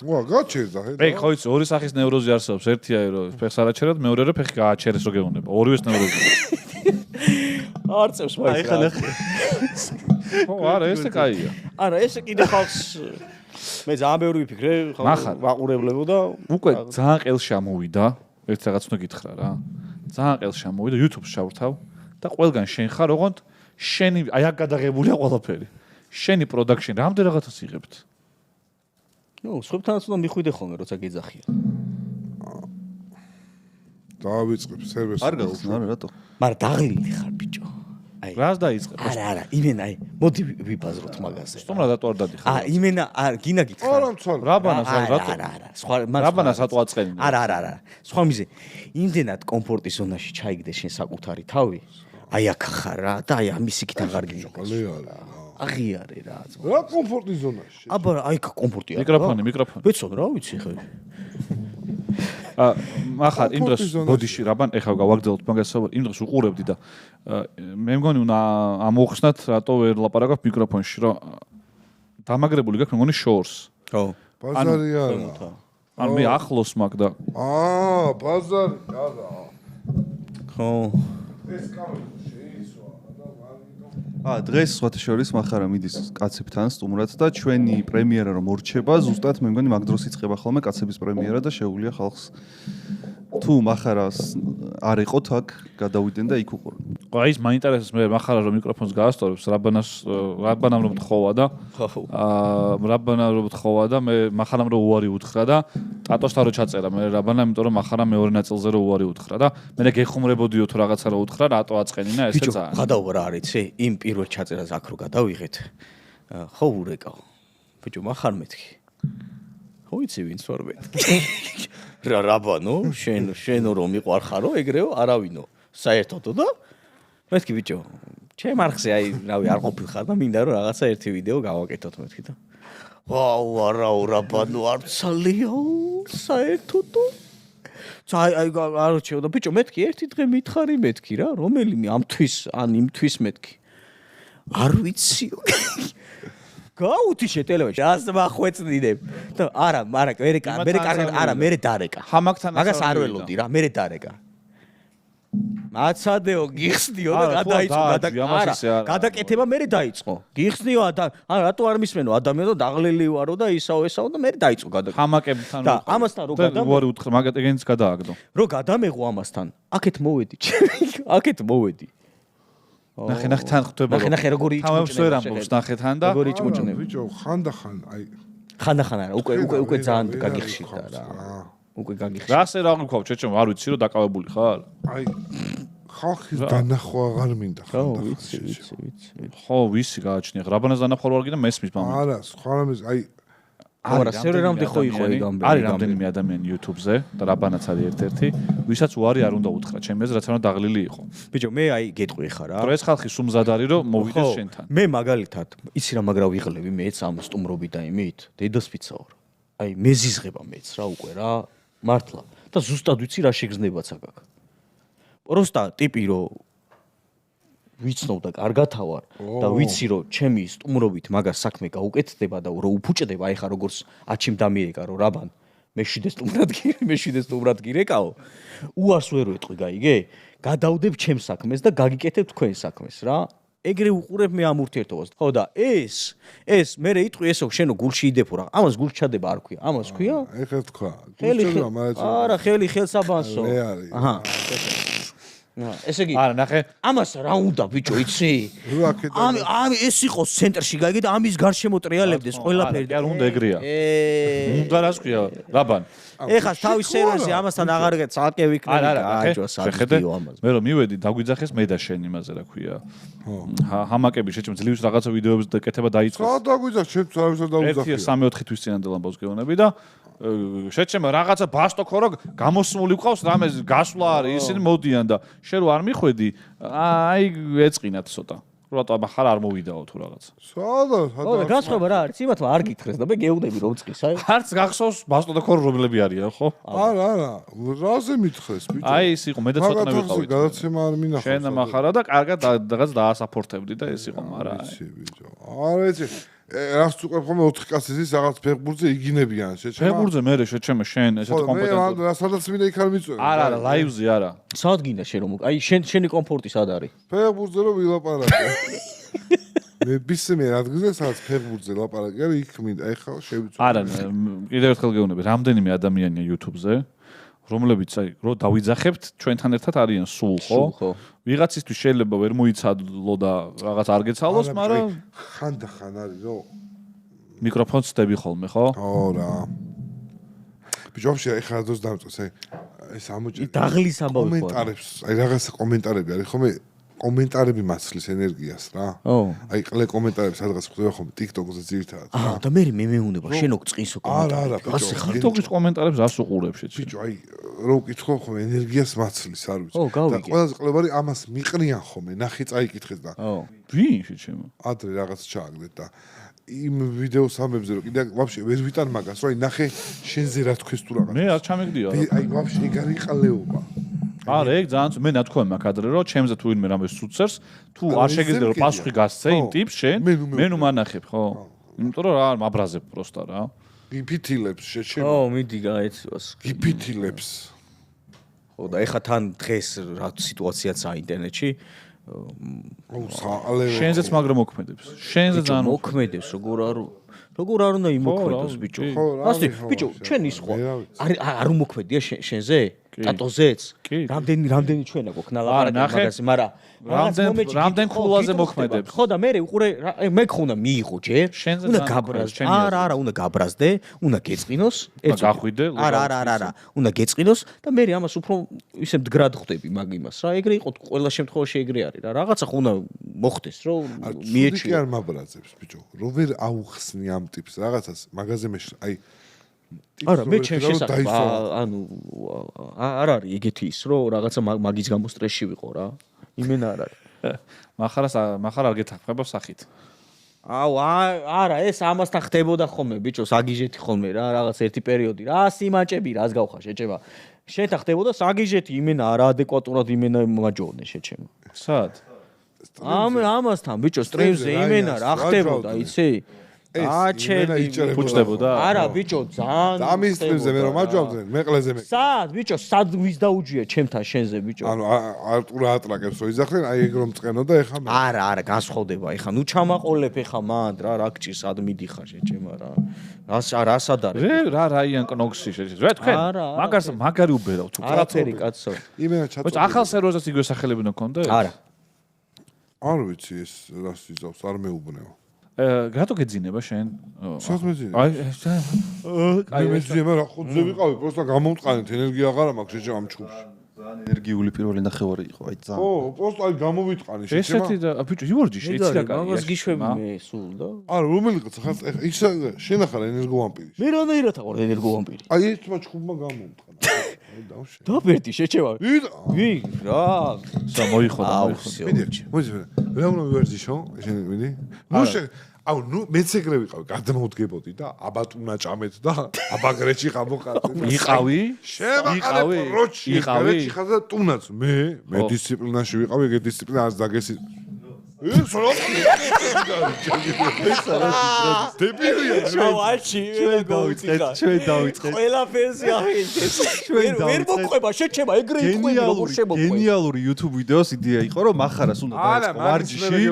ვა, გაჩერდა, ხედავ. აი, ხო იცი, ორი სახის ნევროზი არსებობს. ერთია რომ ფეხს არაჩერად, მეორე რომ ფეხი გააჩერეს რო გეუბნება. ორივეს ნევროზი. არწევს მაინც. აი ხან ხო, არა, ესე კაია. არა, ესე კიდე ხალხს მე ძალიან ბევრი ვიფიქრე, ვაყურებლებო და უკვე ძალიან ყელში ამოვიდა. ერთ რაღაც უნდა გითხრა რა. ძალიან ყელში ამოვიდა YouTube-ს შავრთავ და ყველგან შენ ხარ, ოღონდ შენი აი აქ გადაღებულია ყველაფერი. შენი production რამდენ რაღაცას იღებთ? ნუ, სხვებთანაც უნდა მიხვიდე ხოლმე, როცა გეძახიან. დავიწყებ სერვერს. არ გახსნა, არა, რატო? მაგრამ დაღლილი ხარ, ბიჭო. აი, რას დაიწყებ? არა, იმენა, აი, მოდი ვიბაზროთ მაგაზე. სტუმრად რატო არ დადიხარ? იმენა, გინა გითხრა. არა, მცვალ. რაბანას რატო? არა, სხვა რაბანას რატო აწყენი? არა. სხვა მიზე. იმდენად კომფორტის ზონაში ჩაიგდე შენ საკუთარი თავი. აი აქ ხარ რა და აი ამის იქით აღარ გიჟღერს. აღიარე რა. რა კომფორტის ზონაში? აბა აი აქ კომფორტია. მიკროფონი. ვეცოდ რა ვიცი ხე. ახლა იმ დროს ბოდიში რაბან ეხლა გავაგრძელოთ მაგას საუბარი. იმ დროს უყურებდი და მე მგონი უნდა ამოვხსნათ რატო ვერ ლაპარაკობ მიკროფონში რომ დამაგრებული გაქვს მე მგონი შორს. ხო. ბაზარი არა. ან მე ახლოს მაგ და ბაზარი არა. ხო. ეს კამერა შეისვა და დღეს სხვათა შორის מחარა მიდის კაცებთან სტუმრად და ჩვენი პრემიერა რომ მორჩება, ზუსტად მე მგონი მაგ დროს იწყება ხოლმე კაცების პრემიერა და შეუძლია ხალხს თუ מחარას არ იყოთ აქ გადავიდნენ და იქ უყურონ. აი ის მაინტერესებს მე מחარა რომ მიკროფონს გაასწორებს რაბანამ რომ თხოვა და რაბანა რომ თხოვა და მე מחარამ რომ უარი უთხრა და ტატოსთან რო ჩაწერა მე რაბანა იმიტომ რომ מחარა მეორე ნაწილზე რო უარი უთხრა და მე გეხუმრებოდიო თუ რაღაცა რო უთხრა რატო აწყენინა ესე ძალიან. გადავა რა არიცი იმ პირველ ჩაწერას აქ რო გადავიღეთ. ხო ურეკავ. ბიჭო מחარ მეთქი. ხო იცი ვინც ვარ მეთქი. რაბანო შენ რომ მიყვარხარო ეგრეო არავინო საერთოდო და მეთქი ბიჭო ჩემ არხზე აი რავი არ ყოფილხარ და მინდა რომ რაღაცა ერთი ვიდეო გავაკეთოთ მეთქი და ვაუ არაო რაბანო არცალიო საერთოდო აი არ რჩევ და ბიჭო მეთქი ერთი დღე მითხარი მეთქი რა რომელიმე ამთვის ან იმთვის მეთქი არ ვიციო გაუთიშე ტელევიზორში ას მახვეწნინებ და არა მე დარეკა მაგას არ ველოდი რა მე დარეკა მაცადეო გიხსნიო და გადაიწყო გადაკეთება მე დაიწყო გიხსნიო ან რატო არ მისმენო ადამიანო დაღლილი ვარო და ისაო და მე დაიწყო გადაკეთება ხამაკებთან და ამასთან რო უარი უთხრა მაგატეგენს გადააგდო რო გადამეღო ამასთან აქეთ მოვედი ნახე თან ხვდება ნახე როგორი იჭმუჭნება ვერ ამბობს ნახე თან და როგორი იჭმუჭნება ბიჭო ხანდახან აი ხანდახან არა უკვე ძალიან გაგიხშიდა რა უკვე გაგიხშიდა რასე რა გქოვ ჩეჩემ არ ვიცი რომ დაკავებული ხარ აი ხალხის დანახვა აღარ მინდა ხო ვიცი ხო ვისი გააჩნია რაბანას დანახვა არ გინდა მესმის მამა არა სხვა რამის აი არა სერვერამდე ხო იყო ეგ არის რამდენიმე ადამიანი YouTube-ზე და რაბანაც არის ერთ-ერთი ვისაც უარი არ უნდა უთხრა ჩემს რაც არ უნდა დაღლილი იყო ბიჭო მე აი გეტყვი ხარ რა ეს ხალხი სუმზად არის რომ მოვიდეს შენთან მე მაგალითად იცი რა მაგრა ვიღლები მეც ამ სტუმრობით და იმით დედოსპიცა ვარ აი მეზიზღება მეც რა უკვე რა მართლა და ზუსტად ვიცი რა შეგრძნებაც აქ პროსტა ტიპი რომ ვიცნობ და კარგათა ვარ და ვიცი რომ ჩემი სტუმრობით მაგას საქმე გაუკეთდება და რომ უფუჭდება აი ხა როგორც აჩიმ დამიერეკა რომ რაბან მეშვიდე სტუმრად გირეკაო უარს ვერ ვეტყვი გაიგე გადავდებ ჩემს საქმეს და გაგიკეთებ თქვენ საქმეს რა ეგრე უყურებ მე ამ ურთიერთობას ხო და ეს მე იტყვი ესო შენო გულში იდეფო რა ამას გულში ჩადება არ ქვია ამას ქვია ეხლა თქვა გულში მაგრამ არა ხელსაბანსო აჰა ესე იგი არა ნახე ამას რა უნდა ბიჭო იცი ამ ეს იყოს ცენტრში გაიგე და ამის გარშემო ტრიალებდეს ყველაფერი არ უნდა ეგრეა უნდა რას ქვია რაბან ეხა თავის სერვერზე ამასთან აღარ გეცალკე ვიქნები აჯო საერთოდ ამას მე რომ მივედი დაგვიძახეს მე და შენ იმაზე რა ქვია ჰამაკები შეჭმ ძლივს რაღაცა ვიდეოებს და კეთება დაიწყო რა დაგვიძახ შენ საერთოდ დაუძახე 1-3-4 თვის წინანდელ ამბავს გეუბნები და შეჭმ რაღაცა ბასტო ხო გამოსმული ყავს რამე გასვლა არის ისინი მოდიან და შენ რო არ მიხვედი აი ეწყინათ ცოტა რატო ახლა არ მოვიდაო თუ რაღაც. ო და გასხობა რა არის? იმათმა არ გითხრეს და მე გეუბნები რომ წყის, აი. არც გახსოვს ბასტო და ქორო რომლები არიან, ხო? არა, რაზე მითხრეს ბიჭო? აი ეს იყო, მე და ცოტა ვიყავით. გადაცემა არ მინახავს. შენ მახარა და კარგად რაღაც დაასაპორტებდი და ეს იყო, მაგრამ ვიცი ბიჭო. არა იცი, რას უყურებ ხოლმე 4 კაცის რაღაც ფეხბურთზე იგინებიან, შეჩემა. ფეხბურთზე მე შეჩემე შენ ესეთ კომპეტენტური. მე სადაც მინდა იქ არ მიწვევ. არა, ლაივზე არა. სად გინდა შენ რომ აი შენი კომფორტი სად არის? ფეხბურთზე რომ ვილაპარაკე. მე ბისმე ადგილზე სადაც ფეხბურთზე ლაპარაკი არის, იქ მინდა ეხლა შევიწვევ. არა, კიდევ ერთხელ გეუბნები, რამდენიმე ადამიანია YouTube-ზე, რომლებიც აი რო დავიძახებთ, ჩვენთან ერთად არიან სულ, ხო? ვიღაცისთვის შეიძლება ვერ მოიცადლო და რაღაც არ გეცალოს, მაგრამ ხანდახან არის რომ მიკროფონს ცდები ხოლმე, ხო? ო რა. ბიჭო, ეხლა რადოს დამწეს, აი ეს ამოჭი დაღლის ამბავი ხო? კომენტარებს, აი რაღაცა კომენტარები არის ხოლმე კომენტარები მაცლის ენერგიას რა. აი ყლე კომენტარები სადღაც ხდება ხოლმე TikTok-ზე ძირითადად რა. და მე მეუნება შენ ოქ წყინსო კომენტარი. არა, ბიჭო. TikTok-ის კომენტარებს რას უყურებ შეჭი? ბიჭო, აი რო ვკითხო ხოლმე ენერგიას მაცლის არ ვიცი. გავიგე. და ყველაზე ყლებარი ამას მიყრიან ხოლმე, ნახე წაიკითხეს და ვინ შეჭემო? ადრე რაღაც ჩააგდეთ და იმ ვიდეოს ამებზე რომ კიდე ვაფშე ვერ ვიტან მაგას, რომ აი ნახე შენზე რა თქვეს თუ რაღაც. მე არ ჩამიგდია. აი ვაფშე ეგ არის ყლეობა. არა, ეგ ძალიან მე ნათქვამი მაქვს ადრე რომ ჩემზე თუ ვინმე რამეს უცერს, თუ არ შეგიძლია რომ პასუხი გასცე იმ ტიპს შენ, მე ნუ მანახებ, ხო? იმიტომ რომ რა მაბრაზებ პროსტა რა. გიფითილებს შეჩემო. ო, მიდი გაეცვას. გიფითილებს. ხო და ეხა თან დღეს რა სიტუაციაცაა ინტერნეტში. შენზეც მაგრამ მოქმედებს. შენზე ძალიან მოქმედებს, როგორ არ უნდა იმოქმედოს ბიჭო. ასეთი ბიჭო, ჩვენ ის ხო არ უმოქმედია შენზე? ტატოზეც? რამდენი ჩვენა გვქნა ლაპარაკი მაგაზე, მაგრამ რამდენ ხულაზე მოქმედებს. ხო და მე უყურე მე ხუნა მიიღო ჯერ. უნდა გაბრაზდე. არა, უნდა გაბრაზდე, უნდა გეწყინოს, ეცო. გახვიდე. არა, უნდა გეწყინოს და მე ამას უფრო ისე მდგრად ხვდები მაგ იმას რა. ეგრე იყო ყველა შემთხვევაში ეგრე არის რა. რაღაცა ხო უნდა მოხდეს, რომ მიეჩვია. კი არ მაბრაზებს ბიჭო. რო ვერ აუხსნი ამ ტიპს რაღაცას მაგაზე მე აი არა მე ჩემ შესაძლოა ანუ არ არის ეგეთი ის რომ რაღაცა მაგის გამო სტრესში ვიყო რა იმენა არ არის მახარ არ გეთახმება სახით აუ არა ეს ამასთან ხდებოდა ხოლმე ბიჭო საგიჟეთი ხოლმე რა რაღაც ერთი პერიოდი რა სიმაჭები რას გავხარ შეჭება შენთან ხდებოდა საგიჟეთი იმენა არაადეკვატურად იმენა მაჯოვნე შეჭება სად ამასთან ბიჭო სტრიმზე იმენა რა ხდებოდა იცი აჩელი ფუჭდებოდა არა ბიჭო ძალიან ამის სტრიმზე მე რომ აჯავდნენ მეყლეზე მე სად ბიჭო სად ვის დაუჯია ჩემთან შენზე ბიჭო ანუ არტურა ატრაკებს რო იზახდნენ აი ეგ რომ წყენო და ეხა მე არა განსხვავდება ეხა ნუ ჩამაყოლებ ეხა მანდ რა გჭირს სად მიდიხარ შეჭემა რა რასად არის რა რაიან კნოქსი შეჭემა თქვენ მაგარი უბერავ თუ არაფერი კაცო იმენა ჩაწოდი ახალ სერვერზეც იგივე სახელები ნქონდა არა არ ვიცი ეს რას იზავს არ მეუბნეო რატო გეძინება შენ? სად მეძინება? აი მეძინება რა ხუთზე ვიყავი, პროსტა გამომწყანეთ, ენერგია აღარა მაქვს შეჭამ ამ ჩხუბში. ძალიან ენერგიული პირველი ნახევარი იყო, აი ძალიან. ო, პროსტა აი გამოვიტყანი შეჭამ. ესეთი და ბიჭო, იორჯი შეიცი რა კაცი. მაგას გიშვები მე სულ და. არა, რომელიღაც ხარ ის შენახარ ენერგოვამპირი. მე რანაირად ვარ ენერგოვამპირი? აი ერთმა ჩხუბმა გამომწყანა. აი დავშე. დაბერტი შეჭემა. ვი რა? მოიხოდა. მოიძე. რა უნდა ვიარჯიშო? შენ მიდი. ნუ შენ აუ ნუ მეც ეგრე ვიყავი, გადმოვდგებოდი და აბატუნა ჭამეთ და აბაგრეჩი ხამოყავდი. იყავი? შემაყავი. იყავი ხაზა ტუნაც მე დისციპლინაში ვიყავი, ეგ დისციპლინა არც დაგესი. ეს რა? დებილია. ჩავაჩი, ვერ დავიწყეთ. ყველაფერს აღიჩეს. ვერ მოყვება, შეჩება, ეგრე იყვები, როგორ შემოყვება. გენიალური YouTube ვიდეოს იდეა იყო, რომ מחარას უნდა დაეწყო ვარჯიში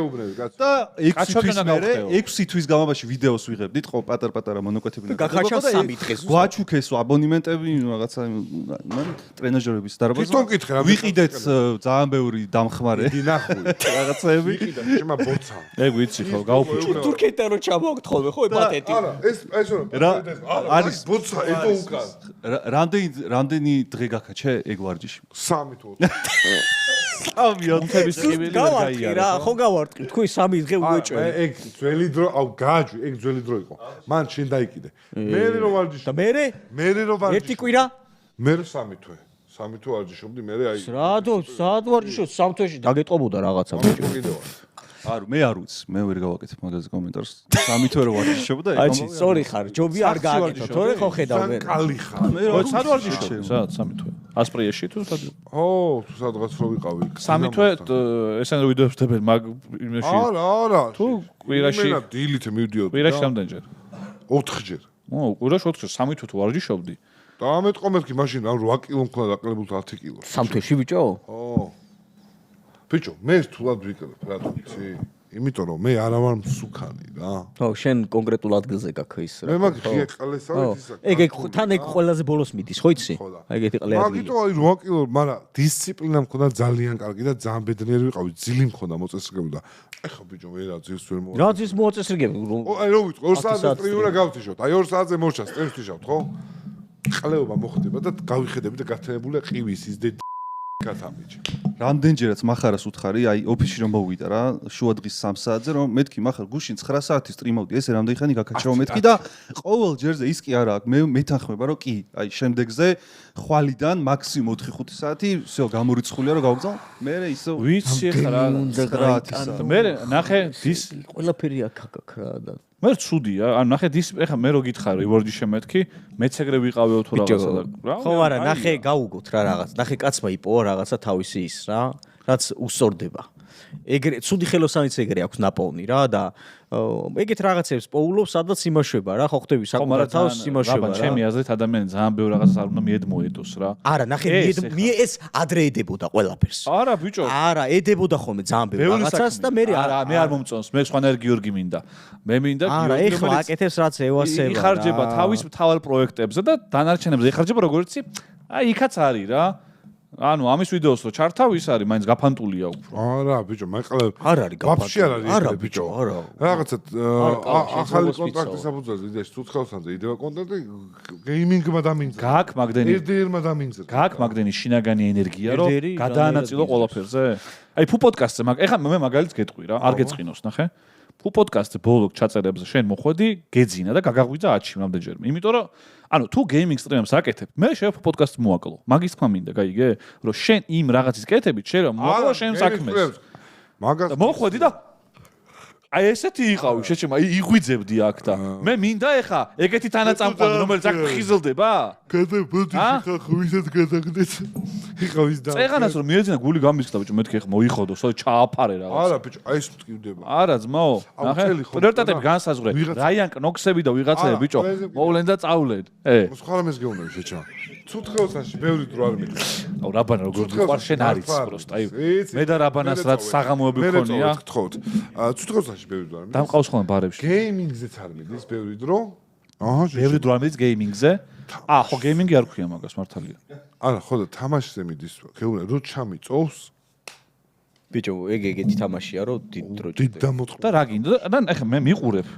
და 6 თვის განმავლობაში ვიდეოს ვიღებდით, ხო, პატარ-პატარა მონოკვეთები გაგაჩა 3 დღეს. გვაჩუქესო აბონემენტები, რაღაცა ტრენაჟერების დარბაზი. თვითონ კითხე რა. ვიყიდეთ ძალიან ბევრი დამხმარე. დინახული. რაღაცები. შემა ბოცა. ეგ ვიცი ხო, გაუფუჭო. თურქეთთან რო ჩამოვაგთ ხოლმე, ხო, პატენტი. არა, ეს რა არის ბოცა ეკო უკან. რამდენი დღე გაქაჩე ეგ ვარჯიში? 3 თუ 4. ამიოთების კიბილი ვერ გაიარა. ხო გავარტყი, თქვი 3 დღე უეჭვე. ეგ ძველი დრო, აუ გააჯვი, ეგ ძველი დრო იყო. მან შენ დაიკიდე. მე რო ვარჯიში. და მე რო ვარჯიში. ერთი კვირა? მე 3 თვე. 3 თვე ვარჯიშობდი, მე აი. სად ვარჯიშობ 3 თვეში დაგეტყობოდა რაღაცა ბიჭო. კიდევ ვარ. არ მე არ ვიცი, მე ვერ გავაკეთებ მაგაზე კომენტარს. სამი თვე რო ვარჯიშობდა, აჩი, სწორი ხარ, ჯობი არ გააკეთო, თორე ხო ხედავ მე. კალი ხარ. მე რა სად ვარჯიშობ? სადაც სამი თვე. ასპრიაში თუ სად? ო, თუ სადღაც რო ვიყავი. სამი თვე ესენ რო ვიდეოს ხდებენ მაგ იმაში. არა. თუ კვირაში იმენა დილით მივდიოდი. კვირაში რამდენჯერ? 4-ჯერ. ო, კვირაში 4-ჯერ, სამი თვე თუ ვარჯიშობდი. დაამეტყო მეთქი მაშინ რა 8 კილო მქონდა დაყენებულ 10 კილო. სამთვეში ბიჭო? ო. ბიჭო, მე რთულად ვიკრებ, რა თქი. იმიტომ რომ მე არა ვარ მსუქანი რა. ხო, შენ კონკრეტულ ადგილზე გაქვს ის რა. მე მაგ ყლესავით ისა. ეგ თან ეგ ყველაზე ბოლოს მიდის, ხო იცი? აი ეგეთი ყლე ადგილი. მაგიტო აი 8 კილო, მაგრამ დისციპლინა მქონდა ძალიან კარგი და ძალიან ბედნიერი ვიყავი, ძილი მქონდა მოწესრიგებული და ეხა ბიჭო მე რა ძილს ვერ მოვა. რა ძის მოაწესრიგები? აი რო ვიტყვი 2 საათზე ტრიურა გავთიშოთ. აი 2 საათზე მოშა სტრეს ვთიშავთ, ხო? ყლეობა მოხდება და გავიხედები და გათენებულია ყივის ის გათამიჯი. რამდენჯერაც מחარას უთხარი, აი ოფისში რომ მოვიდა რა, შუა დღის 3 საათზე რომ მეთქი מחარ გუშინ 9 საათი სტრიმავდი, ესე რამდენი ხანი გაკაჩაო მეთქი და ყოველ ჯერზე ის კი არა, მე მეთანხმება რომ კი, აი შემდეგზე ხვალიდან მაქსიმუმ 4-5 საათი, всё გამორიცხულია რომ გავგზავნა. მე ისო ვიცი ხა რა 9-10. მე ნახე დის ყველაფერი აქ რა და მე ცუდია, ანუ ნახე დის ეხა მე რო გითხარი ვორდი შემეთქი, მეც ეგრე ვიყავეო თუ რაღაცა და რა. ხო არა, ნახე გავუგოთ რა რაღაც. ნახე კაცმა იპოვა რაღაცა თავისი ის რა, რაც უსწორდება. ეგრე ცუდი ხელოსანიც ეგრე აქვს ნაპოვნი რა და ეგეთ რაღაცებს პოულობს, სადაც იმაშვება რა, ხო ხდები საკუთარ თავს იმაშვება რა. ჩემი აზრით ადამიანი ძალიან ბევრ რაღაცას არ უნდა მიედმოედოს რა. არა, ნახე ეს ადრე ედებოდა ყველაფერს. არა ბიჭო. არა, ედებოდა ხოლმე ძალიან ბევრ რაღაცას და მე არა, მე არ მომწონს, მე სხვანაირ გიორგი მინდა. მე მინდა გიორგი, არა, ეხლა აკეთებს რაც ევასება. იხარჯება თავის მთავარ პროექტებზე და დანარჩენებზე იხარჯება როგორც იცი, აი იქაც არის რა. ანუ ამის ვიდეოს რო ჩართავ ის არის, მაინც გაფანტულია უფრო. არა, ბიჭო, მაყლა არ არის გაფანტული. ვაფშე არ არის. არა, ბიჭო, არა. რაღაცა ახალი კონტრაქტის საფუძველზე იდეაში თუთხელსანზე იდევა კონტრაქტი გეიმინგმა დამინძრა. გააქვს მაგდენი. RDR-მა დამინძრა. გააქვს მაგდენი შინაგანი ენერგია, რომ გადაანაწილო ყველაფერზე. აი ფუ პოდკასტზე მაგ ეხლა მე მაგალითს გეტყვი რა, არ გეწყინოს, ნახე. ფუ პოდკასტზე ბოლო ჩაწერებზე შენ მოხვედი, გეძინა და გაგაღვიძა ათში რამდენჯერმე. იმიტომ რომ ანუ თუ გეიმინგ სტრიმს აკეთებ, მე შეიძლება პოდკასტს მოაკლო. მაგის თქმა მინდა, გაიგე? რომ შენ იმ რაღაცის კეთებით, შენ რომ მოაკლო შენ საქმეს. მაგას მოხვედი და აი ესეთი იყავი, შეჩემა იღვიძებდი აქ და მე მინდა ეხა ეგეთი თანაწამყვანი რომელიც აქ ხიზლდება? გადაბოდი ხა ხვისად გადაგდეთ. იყავის და წეღანას რომ მიეძინა გული გამისხდა ბიჭო, მეთქი ეხა მოიხოდო, სულ ჩააფარე რაღაც. არა ბიჭო, აი ეს მტკივდება. არა ძმაო, ნახე, პრიორიტეტები განსაზღვრე. რაიან კნოქსები და ვიღაცები ბიჭო, მოვლენ და წავლენ. სხვა რამეს გეუბნები შეჩემა. ცუთხეოსანში ბევრი დრო არ მიყავს. აუ რაბანა როგორ გიყვარ შენ არის პროსტ, აი მე და რაბანას რაც საღამოები ქონია. გთხოვთ. ცუთხეოსანში ბევრი დრო არ მიყავს. დამყავს ხოლმე ბარებში. გეიმინგზეც არ მიდის ბევრი დრო. აჰა, ბევრი დრო არ მიდის გეიმინგზე. ხო გეიმინგი არ ქვია მაგას მართალია. არა, ხო და თამაშზე მიდის. გეუბნები რო ჩამიწოვს. ბიჭო, ეგეთი თამაშია, რომ დიდ დრო დიდ დამოწყდა. და რა გინდა? და ეხა მე მიყურებ.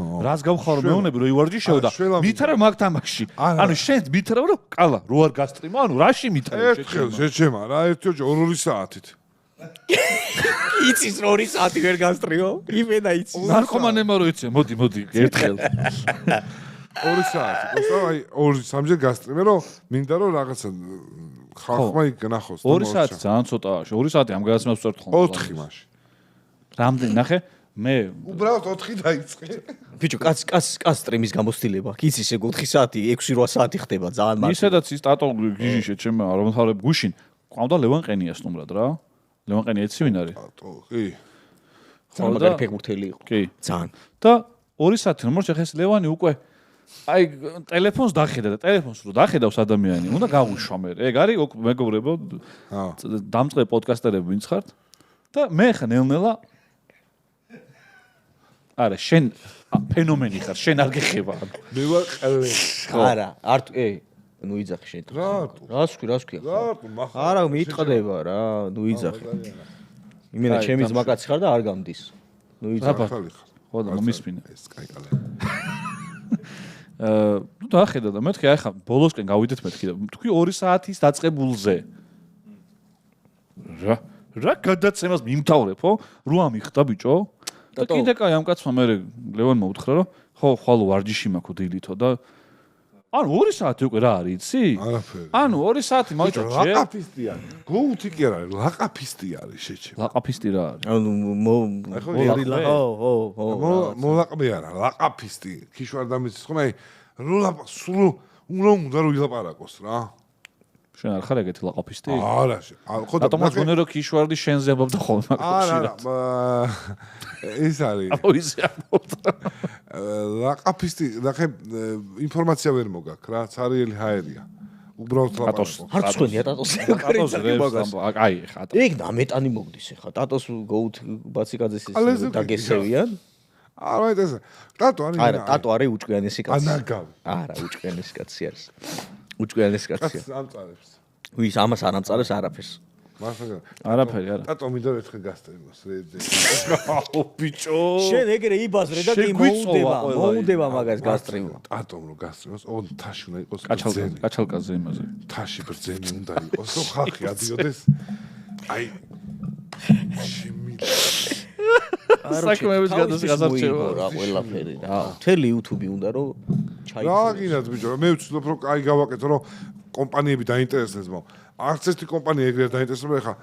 რას გავხარო მეუნები რომ ივარჯიშეო და მითხრა მაგ თამაში. ანუ შენ მითხრა რომ ყალა რო არ გასტრიმა, ანუ რაში მითხრა შეჩემა რა 1-2 საათით. იცის 2 საათი ვერ გასტრიმო? იმენა იცის. ნარკომანებმა რო იცი, მოდი ერთხელ. 2 საათი. გასა აი 2-3-ჯერ გასტრიმე რომ მინდა რომ რაღაცა ხალხმა იგნახოს. 2 საათი ძალიან ცოტაა. 2 საათი ამ გადაცემას ვწერთ ხოლმე. 4 მაშინ. რამდენი ნახე? მე უბრალოდ 4 დაიწყე. ბიჭო, კაც სტრიმის გამოცდილება. იცის ეგ 4 საათი, 6-8 საათი ხდება ძალიან მარტივად. ისედაც ის სტატო გიჟი შეჩემა არ მომთავრებ გუშინ. ყავდა ლევან ყენია სტუმრად რა. ლევან ყენია იცი ვინ არის? კი. ძალიან მაგარი ფეხბურთელი იყო. კი. ძალიან. და 2 საათი რომ მოხეს ლევანი უკვე აი ტელეფონს დახედა და ტელეფონს რო დახედავს ადამიანი, უნდა გაღვიშვა მე. ეგ არის მეგობრებო. დამწყე პოდკასტერები ვინც ხართ? და მე ხა ნელ-ნელა არა, შენ ფენომენი ხარ, შენ არ გეხება. მე ვარ ყელე. არა, არ ნუ იძახი შენ. რას ქვია? არა, მიიტყდება რა, ნუ იძახი. იმენა ჩემი ძმაკაცი ხარ და არ გამდის. ნუ იძახი. ხო და მომისმინე. ეს კაიკალე. ნუ დახედა და მეთქი აი ხა ბოლოსკენ გავიდეთ მეთქი და თქვი 2 საათის დაწყებულზე. რა გადაცემას მიმთავრებ, ხო? რო ამიხდა ბიჭო? და კიდე კაი ამ კაცმა მე ლევანმა უთხრა რომ ხო ხვალო ვარჯიში მაქვს დილითო და ანუ 2 საათი უკვე რა არის, იცი? არაფერი. ანუ 2 საათი მოიჭრა ჯერ. ლაყაფისტი არის. გოუთი კი არ არის, ლაყაფისტი არის შეჩე. ლაყაფისტი რა არის? ანუ მოლაყბე არა, ლაყაფისტი. ქიშვარდამის ხომ აი სულ უნდა რომ ილაპარაკოს რა. შენ არ ხარ ეგეთი ლაყაფისტი? არა, ხო და რატომ გონე რომ ქიშვარდი შენზე ამბობდა ხოლმე მაგაში? არა, ეს არის. აბა ისე ამბობდა. ლაყაფისტი, ნახე, ინფორმაცია ვერ მოგაქვს რა, цаრიელი ჰაერია. უბრალოდ ლაპარაკობს. არ წვენია ტატოს ტატოს აი ხა. იქ დამეტანი მოგდის ახლა. ტატოს გოუთ ბაციკაძეს დაგესევიან. არა, ეს ტატო არის. არა, ტატო არის უჭკვიანესი კაცი. ანაგავი. არა, უჭკვიანესი კაცი არის. უჭკვიანესი კაცია. ამწარებს. ვის ამას არ ამწარებს არაფერს. არაფერი არა. ტატო მინდა ერთხელ გასწრებას რეძე. აუ ბიჭო. შენ ეგრე იბაზრე და კი მოუნდება მაგას გასწრება. ტატომ რო გასწრებას, ონ თაში უნდა იყოს. კაჩალკაზე იმაზე. თაში ბრძენი უნდა იყოს, რომ ხალხი ადიოდეს. აი შემი საქმეების გადასაღაზარჩევა რა ყველაფერი რა. მთელი YouTube უნდა რომ რა გინდათ ბიჭო, მე ვცდილობ რომ კაი გავაკეთო, რომ კომპანიები დაინტერესდეს მო. არც ერთი კომპანია ეგრე არ დაინტერესება, ეხა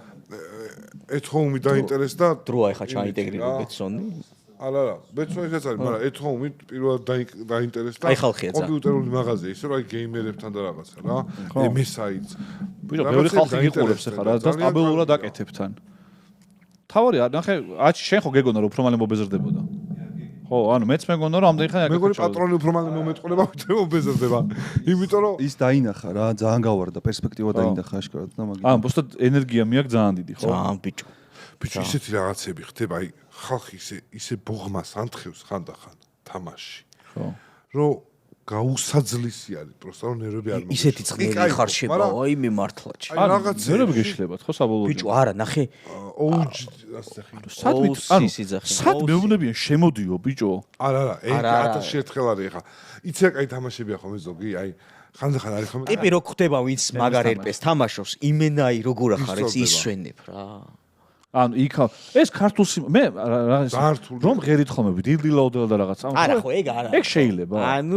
ეთჰოუმი დაინტერესდა, დროა ეხა ჩაინტეგრირდა ბეცონი. არა, ბეცონი რაც არის, მაგრამ ეთჰოუმი პირველად დაინტერესდა კომპიუტერული მაღაზია, ისე რომ აი გეიმერებთან და რაღაცა რა. MSI-ც. ბიჭო, ბევრი ხალხი გიყურებს ეხა რა, და სტაბილურად აკეთებთან. თავი რა, ნახე, შენ ხო გეგონა რომ უფრო მალე მობეზრდებოდა. ხო, ანუ მეც მეგონა რომ ამდენი ხანი მეგონი პატრონი უფრო მალე მომეწყდება, ვიდრე მობეზრდება. იმიტომ რომ ის დაინახა რა, ძალიან გავარდა პერსპექტივა დაინახა აშკარად და მაგით. ანუ უბრალოდ ენერგია მიაქვს ძალიან დიდი, ხო? ძალიან ბიჭო. ბიჭო, ისეთი რაღაცები ხდება, აი ხალხი ისე ბოღმას ანთხევს ხანდახან თამაში. ხო. რომ გაუსაძლისი არის, პროსტა რომ ნერვები არ მოგეშლება. ისეთი წყნელი ხარშება, აი მე მართლაც. აი რაღაცა ნერვები გეშლებათ, ხო საბოლოოდ? ბიჭო, არა, ნახე. ოუჯი ასახი. სად მეუბნებიან შემოდიო, ბიჭო? არა, ეგ 1000 ერთხელ არის ხა. იცი კაი თამაშებია ხომ ეს ზოგი, აი ხანდახან არის ხომ. ტიპი რო ხდება, ვინც მაგარ ერპეს თამაშობს, იმენაი როგორ ახარ ეს ისვენებ რა. ანუ იქ ეს ქართულს მე რომ ღერით ხოლმე დილდილაოდელ და რაღაც არა ხო ეგ არა ეგ შეიძლება ანუ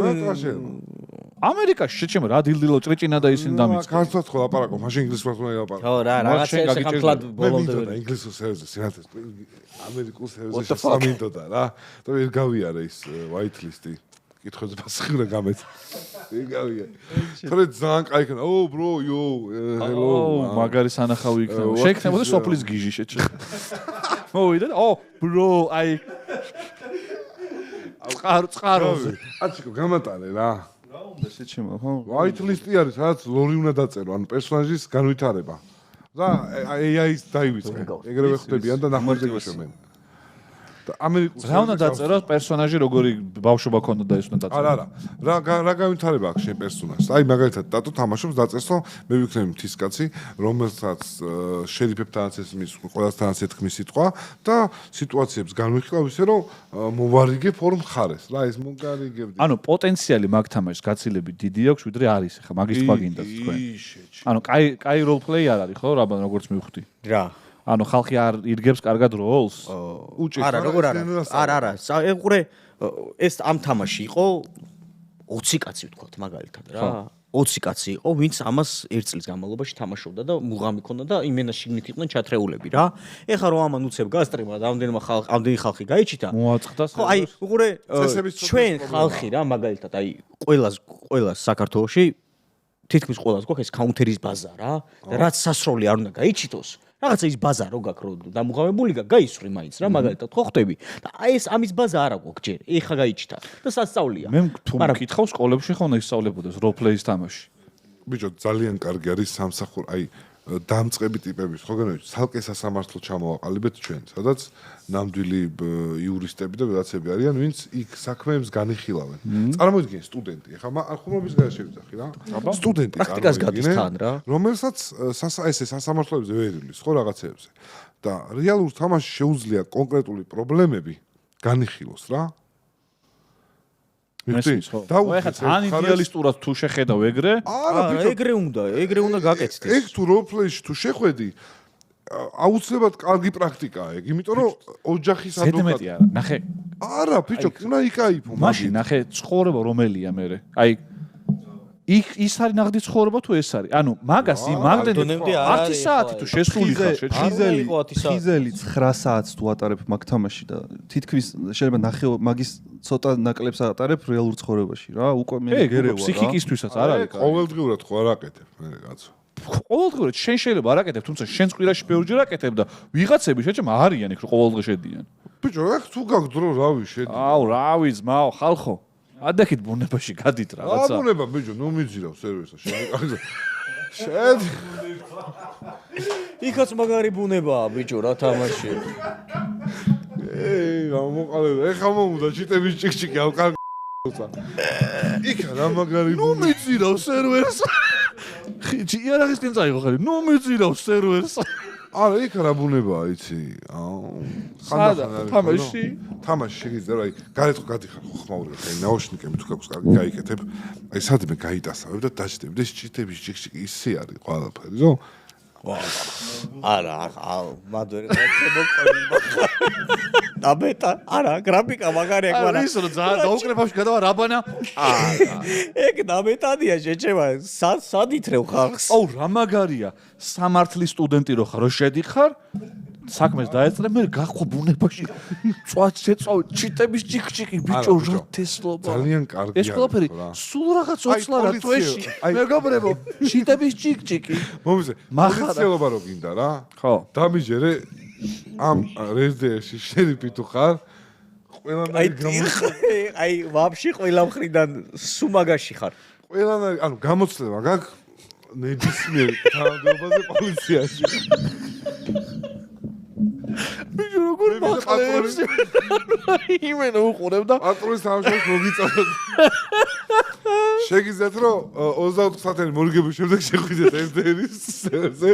ამერიკაში შეჩემ რა დილდილო ჭრიჭინა და ისინი დამიწყო ქართულად ხო ლაპარაკობ მაშინ ინგლისურად უნდა ლაპარაკო ხო რა რაღაცა ხალხად ბოლომდე ინგლისურ სერვერზე სინათეს ამერიკულ სერვერზე სამინდოდა რა და ვერ გავიარე ის white list-ი კითხვებზე პასუხი უნდა გამეც ეგავია თორე ძალიან კაი იქნება ო bro yo hello მაგარი სანახავი იქნება შეიქნებოდა სოფლის გიჟი შეჭრა მოვიდა ო bro აი წყაროზე აციკო გამატარე რა რა უნდა შეჩემო ხო white list-ი არის სადაც ლორი უნდა დაწერო ან პერსონაჟის განვითარება და AI-ს დაივიწყე ეგრევე ხდებიან და ნახმარზე გეშობენ და ამერიკულ რა უნდა დაწერო პერსონაჟი როგორი ბავშვობა ქონდა და ის უნდა დაწერო არა რა განვითარება აქვს შენ პერსონაჟს აი მაგალითად დატო თამაშობს დაწერსო მე ვიქნები მთისკაცი რომელსაც შერიფებთანაც ესმის ყველასთანაც ეთქმის სიტყვა და სიტუაციებს განვიხილავ ისე რომ მოვარიგებ ორ მხარეს რა ეს მოგარიგებდი ანუ პოტენციალი მაგ თამაშს გაცილებით დიდი აქვს ვიდრე არის ხა მაგის თქვა გინდათ თქვენ ანუ კაი როლ-პლეი არ არის ხო რაბან როგორც მივხვდი რა ანუ ხალხი არ ირგებს კარგად როლს? არა, როგორ არა. ეყურე ეს ამ თამაში იყო 20 კაცი ვთქვათ მაგალითად რა. 20 კაცი იყო, ვინც ამას 1 წლის განმავლობაში თამაშობდა და მუღამი ქონდა და იმენა შიგნით იყვნენ ჩათრეულები რა. ეხლა რომ ამან უცებ გასტრიმა და ამდენი ხალხი გაიჩიტა. მოაწყდა ხო, აი, უყურე ჩვენ ხალხი რა მაგალითად აი ყველა საქართველოში თითქმის ყველას გვაქვს ეს კაუნტერის ბაზა რა და რაც სასროლი არ უნდა გაიჩიტოს რაღაცა ის ბაზა რო გაქვს რო დამუღამებული გაისვრი მაინც რა მაგალითად ხო ხტები და აი ეს ამის ბაზა არა გვაქვს ჯერ ეხა გაიჩიტა და სასწაულია მე თუ მკითხავ სკოლებში ხო უნდა ისწავლებოდეს როლ-პლეის თამაში ბიჭო ძალიან კარგი არის სამსახური აი დამწყები ტიპების ხო გენოი ცალკე სასამართლო ჩამოვაყალიბეთ ჩვენ სადაც ნამდვილი იურისტები და ვიღაცები არიან ვინც იქ საქმეებს განიხილავენ წარმოიდგინე სტუდენტი ახლა ხუმრობის გარშე შევიძახი რა სტუდენტი პრაქტიკას გადის თან რა რომელსაც ესე სასამართლოებზე ვერ ივლის ხო რაღაცეებზე და რეალურ თამაში შეუძლია კონკრეტული პრობლემები განიხილოს რა მესმის ხო ეხლა ძალიან იდეალისტურად თუ შეხედავ ეგრე არა ეგრე უნდა გაკეთდეს ეგ თუ როლ-პლეიში თუ შეხვედი აუცილებლად კარგი პრაქტიკაა ეგ იმიტომ რომ ოჯახის ადვოკატი არა ნახე არა ბიჭო უნდა იკაიფო მაშინ ნახე ცხოვრება რომელია მე აი ის არის ნაღდი ცხოვრება თუ ეს არის? ანუ მაგას იმაგდენდი 10 საათი თუ შესული ხარ ხიზელი 9 საათს თუ ატარებ მაგ თამაში და თითქმის შეიძლება ნახე მაგის ცოტა ნაკლებს ატარებ რეალურ ცხოვრებაში რა. უკვე მე გერევა რა. ფსიქიკისთვისაც არ არის. ყოველდღიურად ხო არ აკეთებ მე კაცო. ყოველდღიურად შენ შეიძლება არ აკეთებ, თუმცა შენს კვირაში ბევრჯერ აკეთებ და ვიღაცები შეჭმა არიან იქ ყოველდღე შედიან. ბიჭო, ეხ თუ გაქვს დრო რავი შედი. აუ, რავი ძმაო, ხალხო. ადაკით ბუნებაში გადით რაღაცა. ბუნება ბიჭო, ნუ მიძირავ სერვერსა შენ. შედი. იქაც მაგარი ბუნებაა ბიჭო რა თამაში. გამოყალე, ეხა მომუდა ჩიტების ჭიქჭიკი ალკარ იქა რა მაგარი ნუ მიძირავ სერვერს. ხიჭი იარაღის კენ წაიღო ხელი. ნუ მიძირავ სერვერს. არა, იქ რა ბუნებაა, იცი? სადა თამაში? თამაში შეგიძლია რა, გარეთ ხო გადიხარ ხო ხმაური ხე, ნაუშნიკები თუ გაქვს კარგი გაიკეთებ. აი სადმე გაიტასავებ და დაჭდები და ჩიტების ჭიქჭიკი ისე არის ყველაფერი, რომ არა, მადვერე მოყოლი. დაბეტა, არა, გრაფიკა მაგარი აქვს, მაგრამ ის რომ ძალიან დაუკრებავში გადავა რაბანა. ეგ დაბეტადია შეჭება, სადითრევ ხალხს. აუ, რა მაგარია. სამართლის სტუდენტი რო ხარ, რო შედიხარ, საქმეს დაეწრე, მე გახვა ბუნებაში. წვაც შეწავ, ჩიტების ჭიქჭიკი, ბიჭო, რა თესლობა. ძალიან კარგია. ეს ყველაფერი სულ რაღაც ოცლარა თვეში. მეგობრებო, ჩიტების ჭიქჭიკი. მომიზე, პოლიციელობა რო გინდა რა? ხო. დამიჯერე ამ რეზდერში შერიფი თუ ხარ? აი, ვაფშე ყველა მხრიდან სუმაგაში ხარ. ყველანაირი, ანუ გამოცდილება გაქვს ნებისმიერ თანამდებობაზე პოლიციაში. ბიჭო, როგორ მაყლებს? იმენა უყურებ და პატრონის თამაშს მოგიწოდოთ. შეგიძლიათ რომ 24 საათიანი მორიგების შემდეგ შეხვიდეთ SDR-ის სერვერზე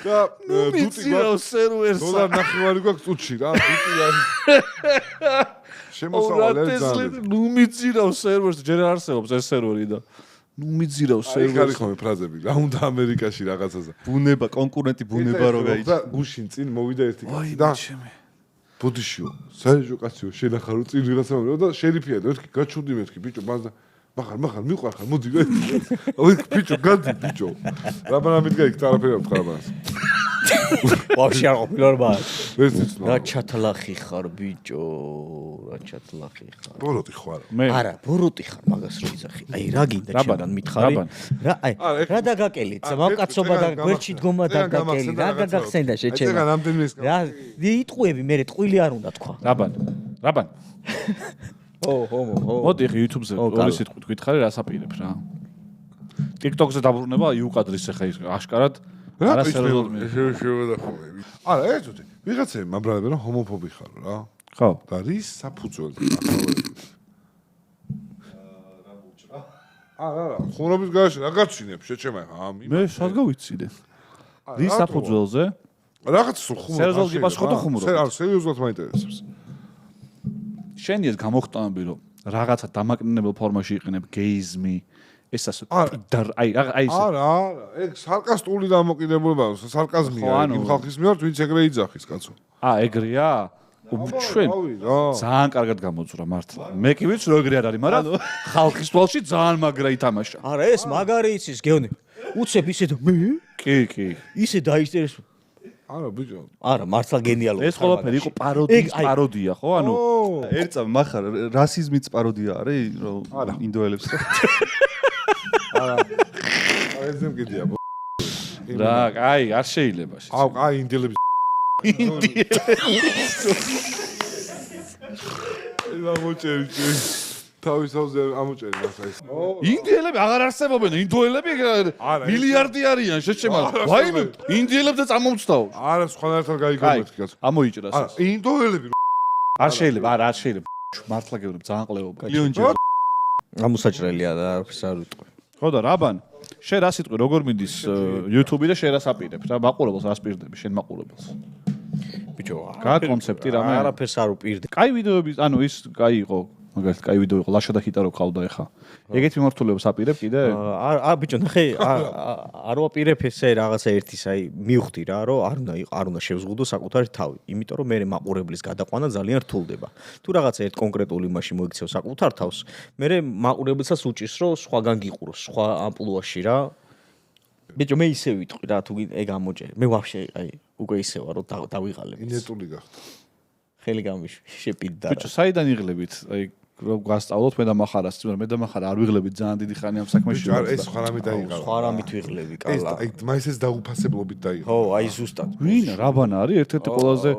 და დუტი გვაქვს სერვერს. დოლარ ნახევარი გვაქვს წუთში რა, დუტი არის. შემოსავალი არის ძალიან. ნუ მიძირავ სერვერს, ჯერ არსებობს ეს სერვერი და ნუ მიძირავ სერვერს. იქ არის სერვერს. ხოლმე ფრაზები, რა უნდა ამერიკაში რაღაცაზე. ბუნება, კონკურენტი ბუნება რო გაიჭი. და გუშინ წინ მოვიდა ერთი კაცი და ბუდიშიო, საერთო კაციო, შენახარო წინ ვიღაცა მომეო და შერიფია და მეთქი გაჩუდი მეთქი ბიჭო, მას და მახარ მიყვარხარ, მოდი. აი ბიჭო, გადი ბიჭო. რაბანა მიდგა იქ წარაფერი აქვს ხარბანას. ვაფშე არ ყოფილა რა ბა. ეს იცნო. რა ჩათლახი ხარ ბიჭო, რა ჩათლახი ხარ. ბოროტი ხარ. არა, ბოროტი ხარ მაგას რო იძახი. აი რა გინდა ჩემთან მითხარი? რა აი რა დაგაკელით? მამკაცობა და გვერდში დგომა დაგაკელი. რა გაგახსენდა შეჩემა? ეგ რამდენიმე ის რა იტყუები მე ტყუილი არ უნდა თქვა. რაბან. მოდი ხე YouTube-ზე ორი სიტყვით გითხარი რას აპირებ რა. TikTok-ზე დაბრუნება იუკადრის ახლა ის აშკარად არასერიოზულად მე. შევედახმები. არა, ეს თუთ. ვიღაცები მაბრალები რა ჰომოფობი ხარ რა. ხო. და რის საფუძველზე ახალები. რა მოჭრა? არა, ხუმრობის გარეშე რა გაჩინებ შეჩემა ხა ამ. მე სად გავიცინე? რის საფუძველზე? რაღაც სულ ხუმრობა. სერიოზულად გიპასუხო თუ ხუმრობა? არა, სერიოზულად მაინტერესებს. შენი ეს გამოხტანები რომ რაღაცა დამაკნინებელ ფორმაში იყენებ გეიზმი ეს ასე აი ეს არა ეგ სარკასტული დამოკიდებულებაა სარკაზმია იმ ხალხის მიერ ვინც ეგრე იძახის კაცო ეგრეა ჩვენ ძალიან კარგად გამოძვრა მართლა მე კი ვიცი რომ ეგრე არ არის მაგრამ ხალხის თვალში ძალიან მაგრა ითამაშა არა ეს მაგარი იცის გეონი უცებ ისე და მე კი ისე დაისტერეს არა ბიჭო არა მართლა გენიალურია ეს ყველაფერი იყო პაროდია ხო ანუ ერწა מחარ რასიზმიც პაროდია არის რომ ინდოელებს არა ესემ კიდია რა აი არ შეიძლება აი ინდიელების ლა მოჭერი თავისავზე ამოჭერი მას ეს ინდიელები აღარ არსებობენ ინდოელები მილიარდი არიან შეჩემა ვაიმე ინდიელებზე წამომცდაო არა სხვანაირად გაიგონეთ კაცო ამოიჭრას არა ინდოელები არ შეიძლება არ შეიძლება მართლა გეუბნებ ძალიან ყლეობა ლიონჯერ ამოსაჭრელია და არაფერს არ ვიტყვი ხო და რაბან შენ რა სიტყვი როგორ მიდის YouTube-ი და შენ რას აპირებ რა მაყურებელს რას პირდები შენ მაყურებელს ბიჭო რა კონცეფტი რამე არაფერს არ უპირდი კაი ვიდეოები ანუ ის კაი იყო მაგალითად, კაი ვიდეო იყო, ლაშა და ჰიტარო ყავდა ეხა. ეგეთ მიმართულებას აპირებ კიდე? ბიჭო, ნახე, არ ვაპირებ ესე რაღაცა ერთის, აი, მივხვდი რა, რომ არ უნდა შევზღუდო საკუთარი თავი, იმიტომ რომ მე მაყურებლის გადაყვანა ძალიან რთულდება. თუ რაღაცა ერთ კონკრეტულ იმაში მოიქცევ საკუთარ თავს, მე მაყურებელსაც უჭირს, რომ სხვაგან გიყუროს, სხვა ამპლუაში რა. ბიჭო, მე ისე ვიტყვი რა, თუ ეგ ამოჭერე. მე ვაფშე, აი, უკვე ისევა, რომ დავიღალებ. ინეტული გახდა. ხელი გამიშეპიდა. ბიჭო, საიდან იღლებით? აი, რომ გასწავლოთ მე და מחარას, მე და מחარა არ ვიღლებით ძალიან დიდი ხანი ამ საქმეში. ეს სხვა რამე დაიღალა. სხვა რამით ვიღლები, კალა. აი, მაისეს დაუფასებლობით დაიღალა. ხო, აი ზუსტად. ვინ? რაბანა არის ერთ-ერთი ყველაზე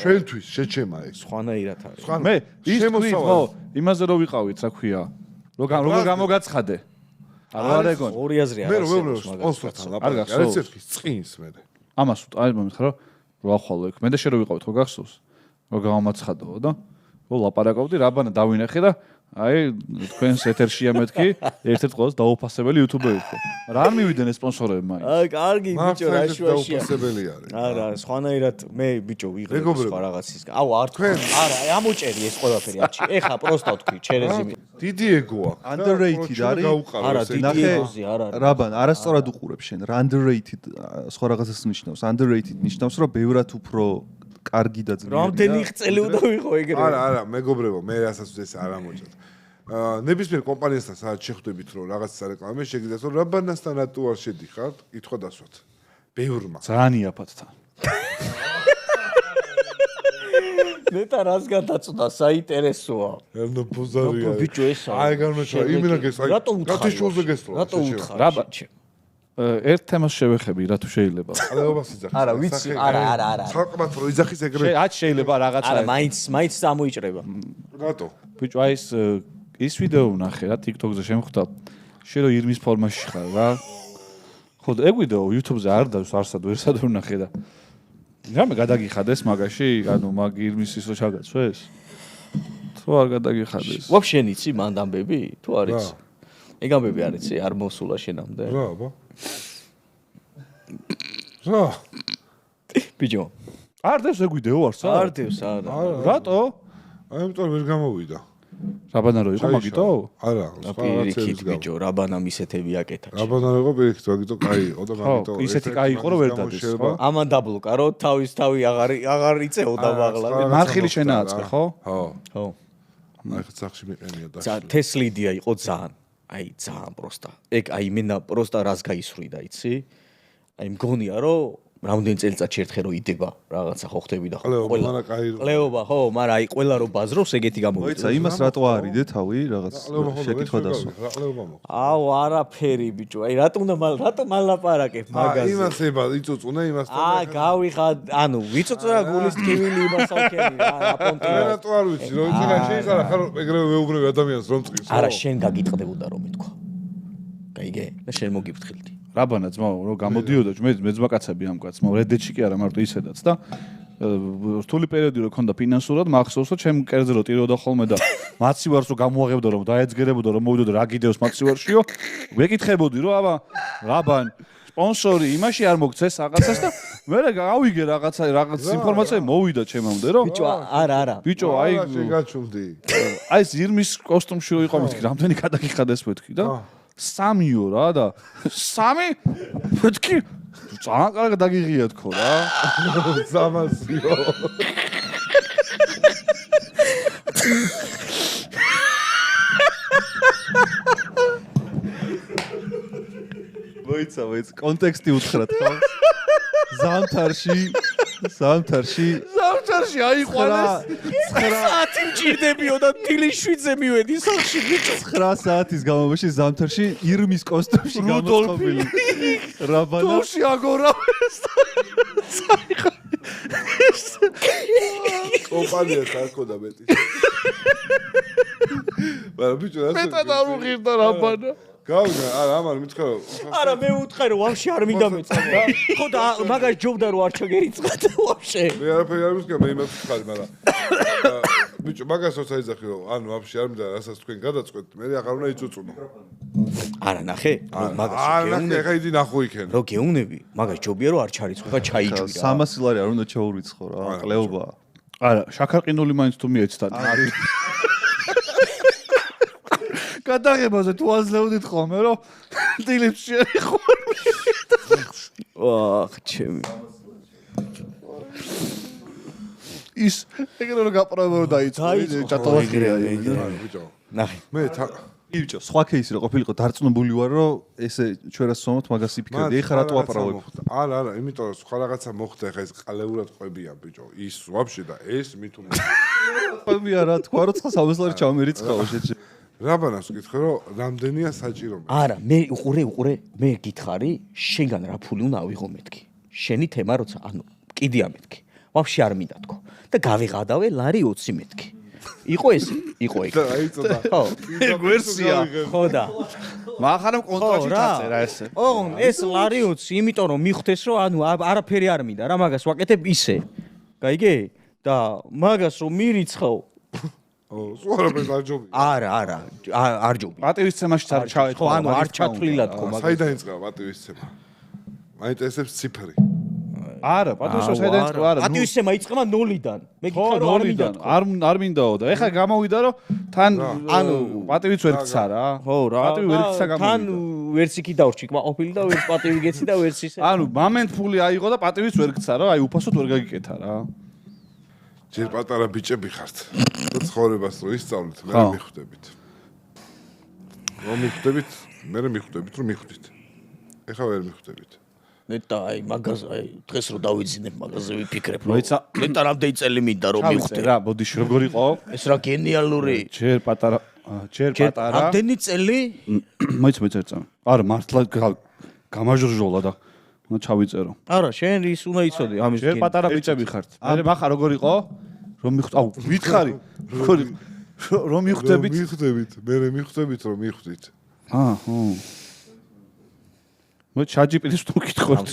ჩვენთვის შეჩემა ეს. სხვანაირად არის. მე ის თქვი, ხო, იმაზე რომ ვიყავით, რა ქვია. როგორ გამოგაცხადე? არ ეგონ. ორი აზრი მე რომ სპონსორთან ლაპარაკი, არ ეცეთხის წინს მე. ამას აი მომიხარო, რომ ახვალო იქ. მე და შე რო ვიყავით, ხო გახსოვს? რომ გამომაცხადო და რომ ლაპარაკობდი, რაბანა დავინახე და აი თქვენს ეთერშია მეთქი, ერთ-ერთ ყველაზე დაუფასებელი იუთუბერი ხო. რა არ მივიდნენ ეს სპონსორები მაინც? აი, კარგი ბიჭო, რა შუაშია. დაუფასებელი არის. არა, სხვანაირად მე ბიჭო ვიღებ სხვა რაღაცის. აუ, არ თქვენ. არა, ამოჭერი ეს ყველაფერი აჩი. ეხა პროსტა ვთქვი, ჩერეზიმი. დიდი ეგოა. Underrated არის? არა, დიდი ეგოზე არ არის. რაბან, არასწორად უყურებ შენ. Underrated სხვა რაღაცას ნიშნავს. Underrated ნიშნავს, რომ ბევრად უფრო კარგი და ძლიერი. რამდენი ხელი უნდა ვიყო ეგრე? არა, მეგობრებო, მე რასაც ეს არ ამოჭრეთ. ნებისმიერ კომპანიასთან სადაც შეხვდებით, რომ რაღაც სარეკლამე შეგიძლიათ, რომ რაბანასთან რატო არ შედიხართ? კითხვა დასვათ. ბევრმა. ძალიან იაფათთან. ნეტა რას გადაწყვეტა, საინტერესოა. ერნო ბოზარია. ბიჭო ესა. აი განმეჩა, იმენა გესა. რატო უთხარ? გათიშულზე გესწრო. რატო უთხარ? რაბა ერთ თემას შევეხები რა თუ შეიძლება. ყალეობას იძახის. არა, ვიცი, არა. საკმაოდ რო იძახის ეგრე. რაც შეიძლება რაღაცა. არა, მაინც წამოიჭრება. რატო? ბიჭო, აი ის ვიდეო ვნახე რა TikTok-ზე შემხვდა. შე რო ირმის ფორმაში ხარ რა. ხო, ეგ ვიდეო YouTube-ზე არ დავს არსად ვერსად ვნახე და რამე გადაგიხადეს მაგაში, ანუ მაგ ირმის ის რო ჩაგაცვეს? თუ არ გადაგიხადეს. ვაფშე ნიცი მანდ ამბები? თუ არ იცი? ეგ ამბები არ იცი? არ მოსულა შენამდე? რა, აბა. რა. ბიჭო, არ დევს ეგ ვიდეო არსა? არ დევს, არა. რატო? აი, იმიტომ ვერ გამოვიდა. რაბანა რო იყო მაგითო? არა, პირიქით ბიჭო, რაბანამ ისეთები აკეთა. რაბანა რო იყო პირიქით, მაგითო კაი იყო და მაგითო. ხო, ისეთი კაი იყო რომ ვერ დადეს, ხო? ამან დაბლოკა, რომ თავი აღარ იწეოდა მაღლა. მარხილი შენააწყე, ხო? ხო. ხო. აი, ხახში მიყენია და. თესლიდია იყო ძალიან. აი, ძალიან პროსტა. ეგ აი მენა პროსტა რას გაისვრიდა, იცი? აი მგონია რომ რამდენი წელიწადში ერთხელ რო იდება რაღაცა ხო ხდები და ყველა ყლეობა ხო, მაგრამ აი ყველა რო ბაზრობს ეგეთი გამოვიდა. მოიცა იმას რატო არიდე თავი რაღაც შეკითხვა დასვა. აუ არაფერი ბიჭო, აი რატომ მალაპარაკებ მაგაზე? იმას ება იწუწუნე იმას და გავიხად, ანუ ვიწუწრა გულის ტკივილი იმას ავქენი რა, აპონტი. მე რატო არ ვიცი, რომ იცი რა შეიძლება ხარ ეგრევე ვეუბნები ადამიანს რომ წqis. არა, შენ გაგიტყდებოდა რომ მეთქვა. გაიგე? და შენ მოგიფრთხილდი. რაბანა ძმაო, რომ გამოდიოდა მე ძმაკაცები ამ კაცს, მაგრამ რედეჩი კი არა, მარტო ისედაც და რთული პერიოდი რო ქონდა ფინანსურად, მახსოვსო, ჩემ კერძზე რო ტიროდა ხოლმე და მაცივარს რო გამოაღებდა, რომ დაეძგერებოდა, რომ მოვიდოდა რა გიდევს მაცივარშიო, ვეკითხებოდი, რომ აბა რაბან სპონსორი იმაში არ მოგცეს რაღაცას და მე გავიგე რაღაც ინფორმაცია მოვიდა ჩემამდე, რომ ბიჭო, არა. ბიჭო, აი შეგაჩვდი. აი ზირმის კოსტუმში რო იყო მეთქი, რამდენი გადაგიხადეს მეთქი და 3-იო რა და 3 მეთქი ძალიან კარგად დაგიღია თქო რა 300-იო მოიცა კონტექსტი უთხრათ ხო ზამთარში აიყვანეს 9 საათი მჭირდებიო და დილის 7-ზე მივედი სახში ბიჭო 9 საათის განმავლობაში ზამთარში ირმის კოსტუმში გამოწყობილი რაბანა თოში აგორავეს კომპანიას არ ქონდა მეტი მაგრამ ბიჭო მეტად არ უღირდა რაბანა გავიგე, არა, ამან მითხრა რომ არა, მე ვუთხარი რომ ვაფშე არ მინდა მეწადა. ხო და მაგას ჯობდა რომ არ ჩაგერიცხათ ვაფშე. მე არაფერი არ ვისკა, მე იმას ვთხარი, მაგრამ ბიჭო, მაგას როცა იძახი რომ ანუ ვაფშე არ მინდა რასაც თქვენ გადაწყვეტთ, მე აღარ უნდა იწუწუნო. არა, ნახე, მაგას გეუნები. არა, ეხა იდი ნახო იქენ. რო გეუნები, მაგას ჯობია რომ არ ჩარიცხო და ჩაიჯვირა. 300 ლარი არ უნდა ჩაურიცხო რა, ყლეობა. არა, შაქარყინული მაინც თუ მიეცდა. გადაღებაზე თუ აზრეოდით ხოლმე რომ დილებს შეიხوار. აх, ჩემი. ის ეგრე რომ გაპრობო რომ დაიწყო ჭატოვაგრია ბიჭო. ნახე. მე ბიჭო, სხვა кейსი რო ყოფილიყო დარწმუნებული ვარ რომ ესე ჩვენ რასწამოთ მაგას იფიქრებდი. ეხლა რატო აპარავებ? არა, იმიტომ რომ სხვა რაღაცა მოხდა, ეხლა ეს ყალეურად ყვებია ბიჭო. ის ვაფშე და ეს მით უმეტეს. ყვებია რა თქვა რომ 900 ლარი ჩამერიცხაო შეჭი. რაბანას ვკითხე რომ რამდენია საჭირო? არა, მე უყურე, მე გითხარი, შენგან რა ფული უნდა ავიღო მეთქი. შენი თემა როცა, ანუ კიდია მეთქი. ვაფშე არ მინდა თქო. და გავიღადავე ლარი 20 მეთქი. იყო ეს? იყო ეგ. აი წოდა. ხო. ეგ ვერსია. ხო და. მაგრამ კონტრაქტში დაწერა ესე. ოღონ ეს ლარი 20, იმიტომ რომ მიხვდეს რომ ანუ არაფერი არ მინდა რა მაგას ვაკეთებ ისე. გაიგე? და მაგას რომ მირიცხავ სულ არ ჯობია. არა, არ ჯობია. პატივისცემაშიც არ ჩავეთ. ხო, ანუ არ ჩათვლილად ხო მაგას. საიდან იწყება პატივისცემა? მაინტერესებს ციფრი. არა, პატივისცემა საიდან იწყება? არა. პატივისცემა იწყება 0-დან. მე ხო, გითხარ რომ არ მინდა. არ მინდაო და ეხლა გამოვიდა რომ თან ანუ პატივიც ვერ გცა რა. ხო რა. პატივი ვერ გცა გამოვიდა. თან ვერც იქი დავჭი, ყოფილი და ვერც პატივი გეცი და ვერც ისე. ანუ მომენტ ფული აიღო და პატივიც ვერ გცა რა, აი უფასოდ ვერ გაგიკეთა რა. ჯერ პატარა ბიჭები ხართ. და ცხოვრებას რო ისწავლეთ, მე მიხვდებით. რომ მიხვდებით, მე მიხვდებით, რომ მიხვდით. ეხლა ვერ მიხვდებით. ნეტა აი მაგაზე აი დღეს რო დავიძინებ მაგაზე ვიფიქრებ რომ ნეტა რამდენი წელი მინდა რომ მიხვდე რა ბოდიში როგორ იყო ეს რა გენიალური ჯერ პატარა რამდენი წელი მოიცა არა მართლა გამაჟრჟოლა და უნდა ჩავიწერო არა შენ ის უნდა იცოდე ამის ჯერ პატარა ბიჭები ხართ მე მახა როგორ იყო რომ აუ ვითხარი რომ მიხვდებით მე მიხვდებით რომ მიხვდით ხო მე ChatGPT-ს თუ გითხოთ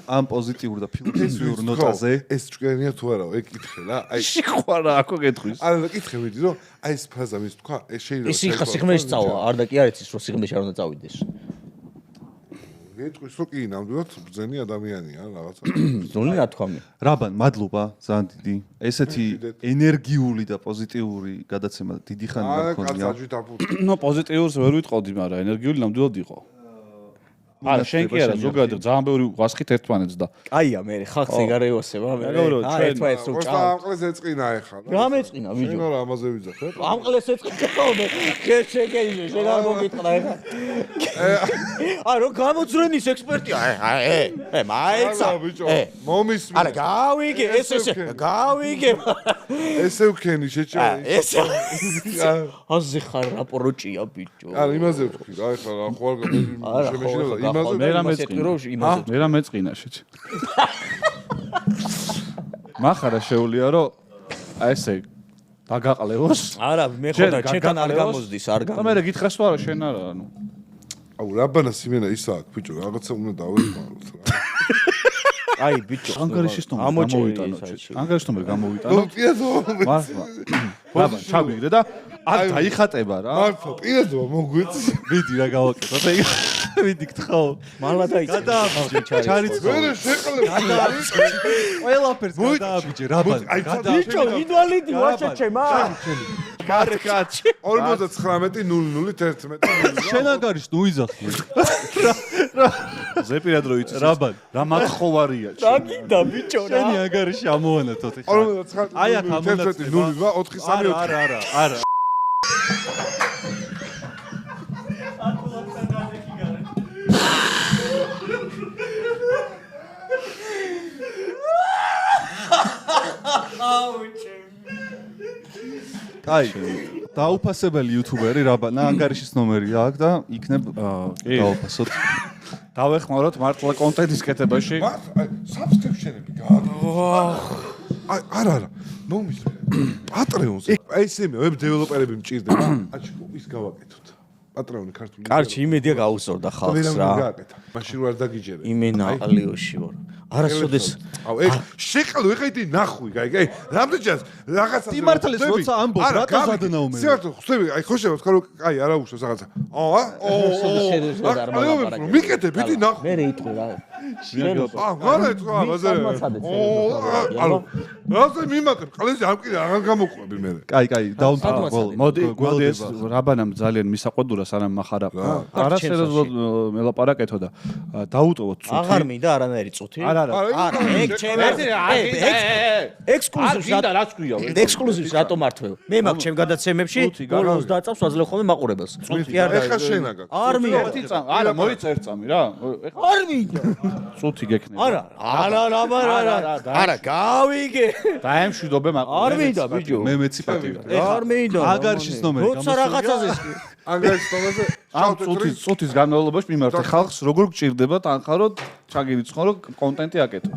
ამ პოზიტიურ და ფილოსოფიურ ნოტაზე ეს ჭკვიანია თუ არა ეგ კითხე რა აი შეყვარა აქო გეტყვის არა კითხე მიდი რომ აი ეს ფრაზა მის თქვა ეს შეიძლება ის ხა სიღმეში წავა არ და კი არ იცის რომ სიღმეში არ უნდა წავიდეს გეტყვის რომ კი ნამდვილად ბრძენი ადამიანია რაღაცა ზონი ნათქვამი რაბან მადლობა ძალიან დიდი ესეთი ენერგიული და პოზიტიური გადაცემა დიდი ხანია მქონია ნო პოზიტიურს ვერ ვიტყოდი მაგრამ ენერგიული ნამდვილად იყო არა შენ კი არა ზოგადად ძალიან ბევრი ვასხით ერთმანეთს და კაია მე ხალხს ეგარეოსება მე ერთმანეთს რო ჭამ ამყლეს ეწყინა ეხლა რა მეწყინა ვიჯო შენ რა ამაზე ვიძახე ამყლეს ეწყინა ხოლმე შეგეიჟე შენ არ მოგიტყდა ეხლა რო გამოძრენის ექსპერტია მაიცა მომის არა გავიგე ესე გავიგე ესე ვქენი შეჭა ესე აზე ხარ რა პროჭია ბიჭო არა იმაზე ვთქვი რა ეხლა რა ხო არ შემეშინდა იმაზე მე რა მეწყინა შეჭ მახარა შეუულია რომ აი ესე დაგაყლევოს არა მე ხო და ჩემთან არ გამოზდის არ და მე გითხრას თუ არა შენ არა ანუ აუ რაბანა სიმენა ისა აქვს ბიჭო რაღაცა უნდა დავიწყოთ რა აი ბიჭო ანგარიშის ნომერი გამოვიტანო ანგარიშის ნომერი გამოვიტანო ნუ პიეზო მართლა ჩავიგდე და აქ დაიხატება რა მართლა პიეზო მოგვიწი მიდი რა გავაკეთოთ ეგ მიდი გთხო მალა დაიწყე გადააბიჯე ჩარიცხო მე შეყლებ გადააბიჯე ყველაფერს გადააბიჯე რაბან ბიჭო ინვალიდი ვაჭა ჩემა კაცი 59:00 შენ ანგარიშს ნუ იძახი ზეპირად რო იწეს რაბან რა მათხოვარია დაგიდა ბიჭო რა შენი ანგარიში ამოვანათოთ ეხლა 59:00 აი აქ ამონაცდება 4-3 არა აი დაუფასებელი იუთუბერი რაბანა ანგარიშის ნომერი აქვს და იქნებ დაუფასოთ დავეხმაროთ მართლა კონტენტის კეთებაში აი subscription-ები აი არა მომის პატრეონზე აი ესე ვებ დეველოპერები მჭირდება აჩი ის გავაკეთოთ პატრეონი ქართული კარჩი იმედია გაუსწორდა ხალხს რა მაშინ რო არ დაგიჯერე იმენა ალიოში ვარ არასოდეს აუ ეგ შეყალო ეხა იდი ნახვი გაიგე რამდენჯერს რაღაცა იმართლეს როცა ამბობ რატო ზადნაუმე სიარტო ხსები აი ხო შევა თქვა რომ აი არა უშავს რაღაცა მიკეთებ იდი ნახვი მე რეიტყვი რა არა თქვა ბაზარი რაზე მიმატებ? ყალეზე ამ კიდე აღარ გამოყვები მე. კაი, დაუნტყო ბოლო. მოდი ეს რაბანამ ძალიან მისაყვედურა სანამ მახარა. არასეროზულად მელაპარაკეთო და დაუტოვოთ წუთი. აღარ მინდა არანაირი წუთი. არა. ეგ ჩემი ექსკლუზივს რატომ მართვევ? მე მაქვს ჩემ გადაცემებში ბოლოს დაწავს ვაძლევ ხოლმე მაყურებელს. წუთი არ ეხა შენ აგა. არ მინდა. არა, მოიცა ერთ წამი რა. არ მინდა. წუთი გექნება. არა, გავიგე. დაემშვიდობე მაყურებელს. არ მინდა ბიჭო. მე მეციფატივი. არ მინდა. ანგარიშის ნომერი როცა რაღაცაზე ანგარიშის ნომერზე ამ წუთის განმავლობაში მიმართა ხალხს როგორ გჭირდება თანხაროდ ჩაგირიცხო რომ კონტენტი აკეთო.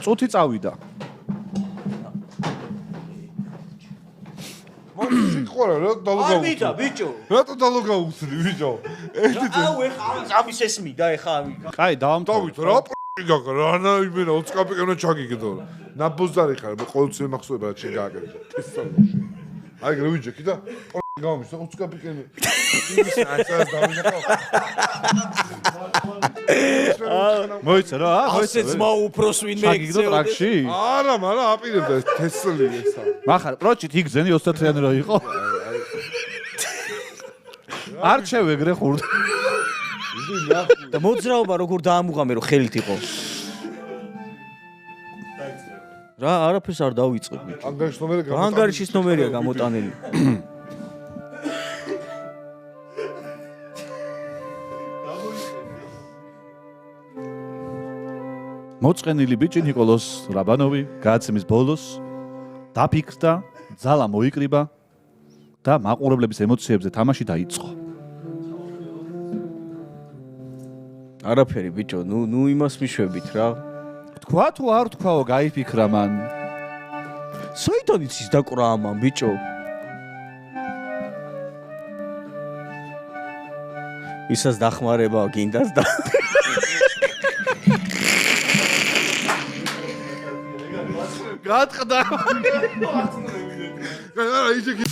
წუთი წავიდა. მოიყვარა რა დალოგა. არ მინდა ბიჭო. რატო დალოგა უცდი ბიჭო? აუ ეხა ამის ეს მინდა ეხა ამი. კაი, დავით რა გაგა რა იმენა 20 კაპიკანა ჩაგიგდო. ნაბოზარი ხარ მე ყოველთვის მახსოვება რა შენ გააკეთე. თესალოში. აი გრევიჯექი და გამომიშ 20 კაპიკანი. იმის აცას დავინახო. მოიცა რა? ასე ძმა უფროს ვინმე ჩაგიგდო ტრაქში? არა, მაგრამ აპირებდა ეს თესლი ესა. მახარ პროჭით იგზენი 30-იანი რა იყო? არჩევ ეგრე ხურდა. და მოძრაობა როგორ დაამუღამე რომ ხელით იყო. რა არაფერს არ დავიწყებ ბიჭო. ანგარიშის ნომერი გამოტანილი. ანგარიშის ნომერია გამოტანილი. მოწყენილი ბიჭი ნიკოლოს რაბანოვი გააცემის ბოლოს დაფიქრდა, ძალა მოიკრიბა და მაყურებლების ემოციებზე თამაში დაიწყო. არაფერი ბიჭო, ნუ იმას მიშვებით რა. თქვა თუ არ თქვაო, გაიფიქრა მან. საიდან იცის დაკვრა ამან ბიჭო? ისაც დახმარება გინდას და გაატყდა. არა, იჯექი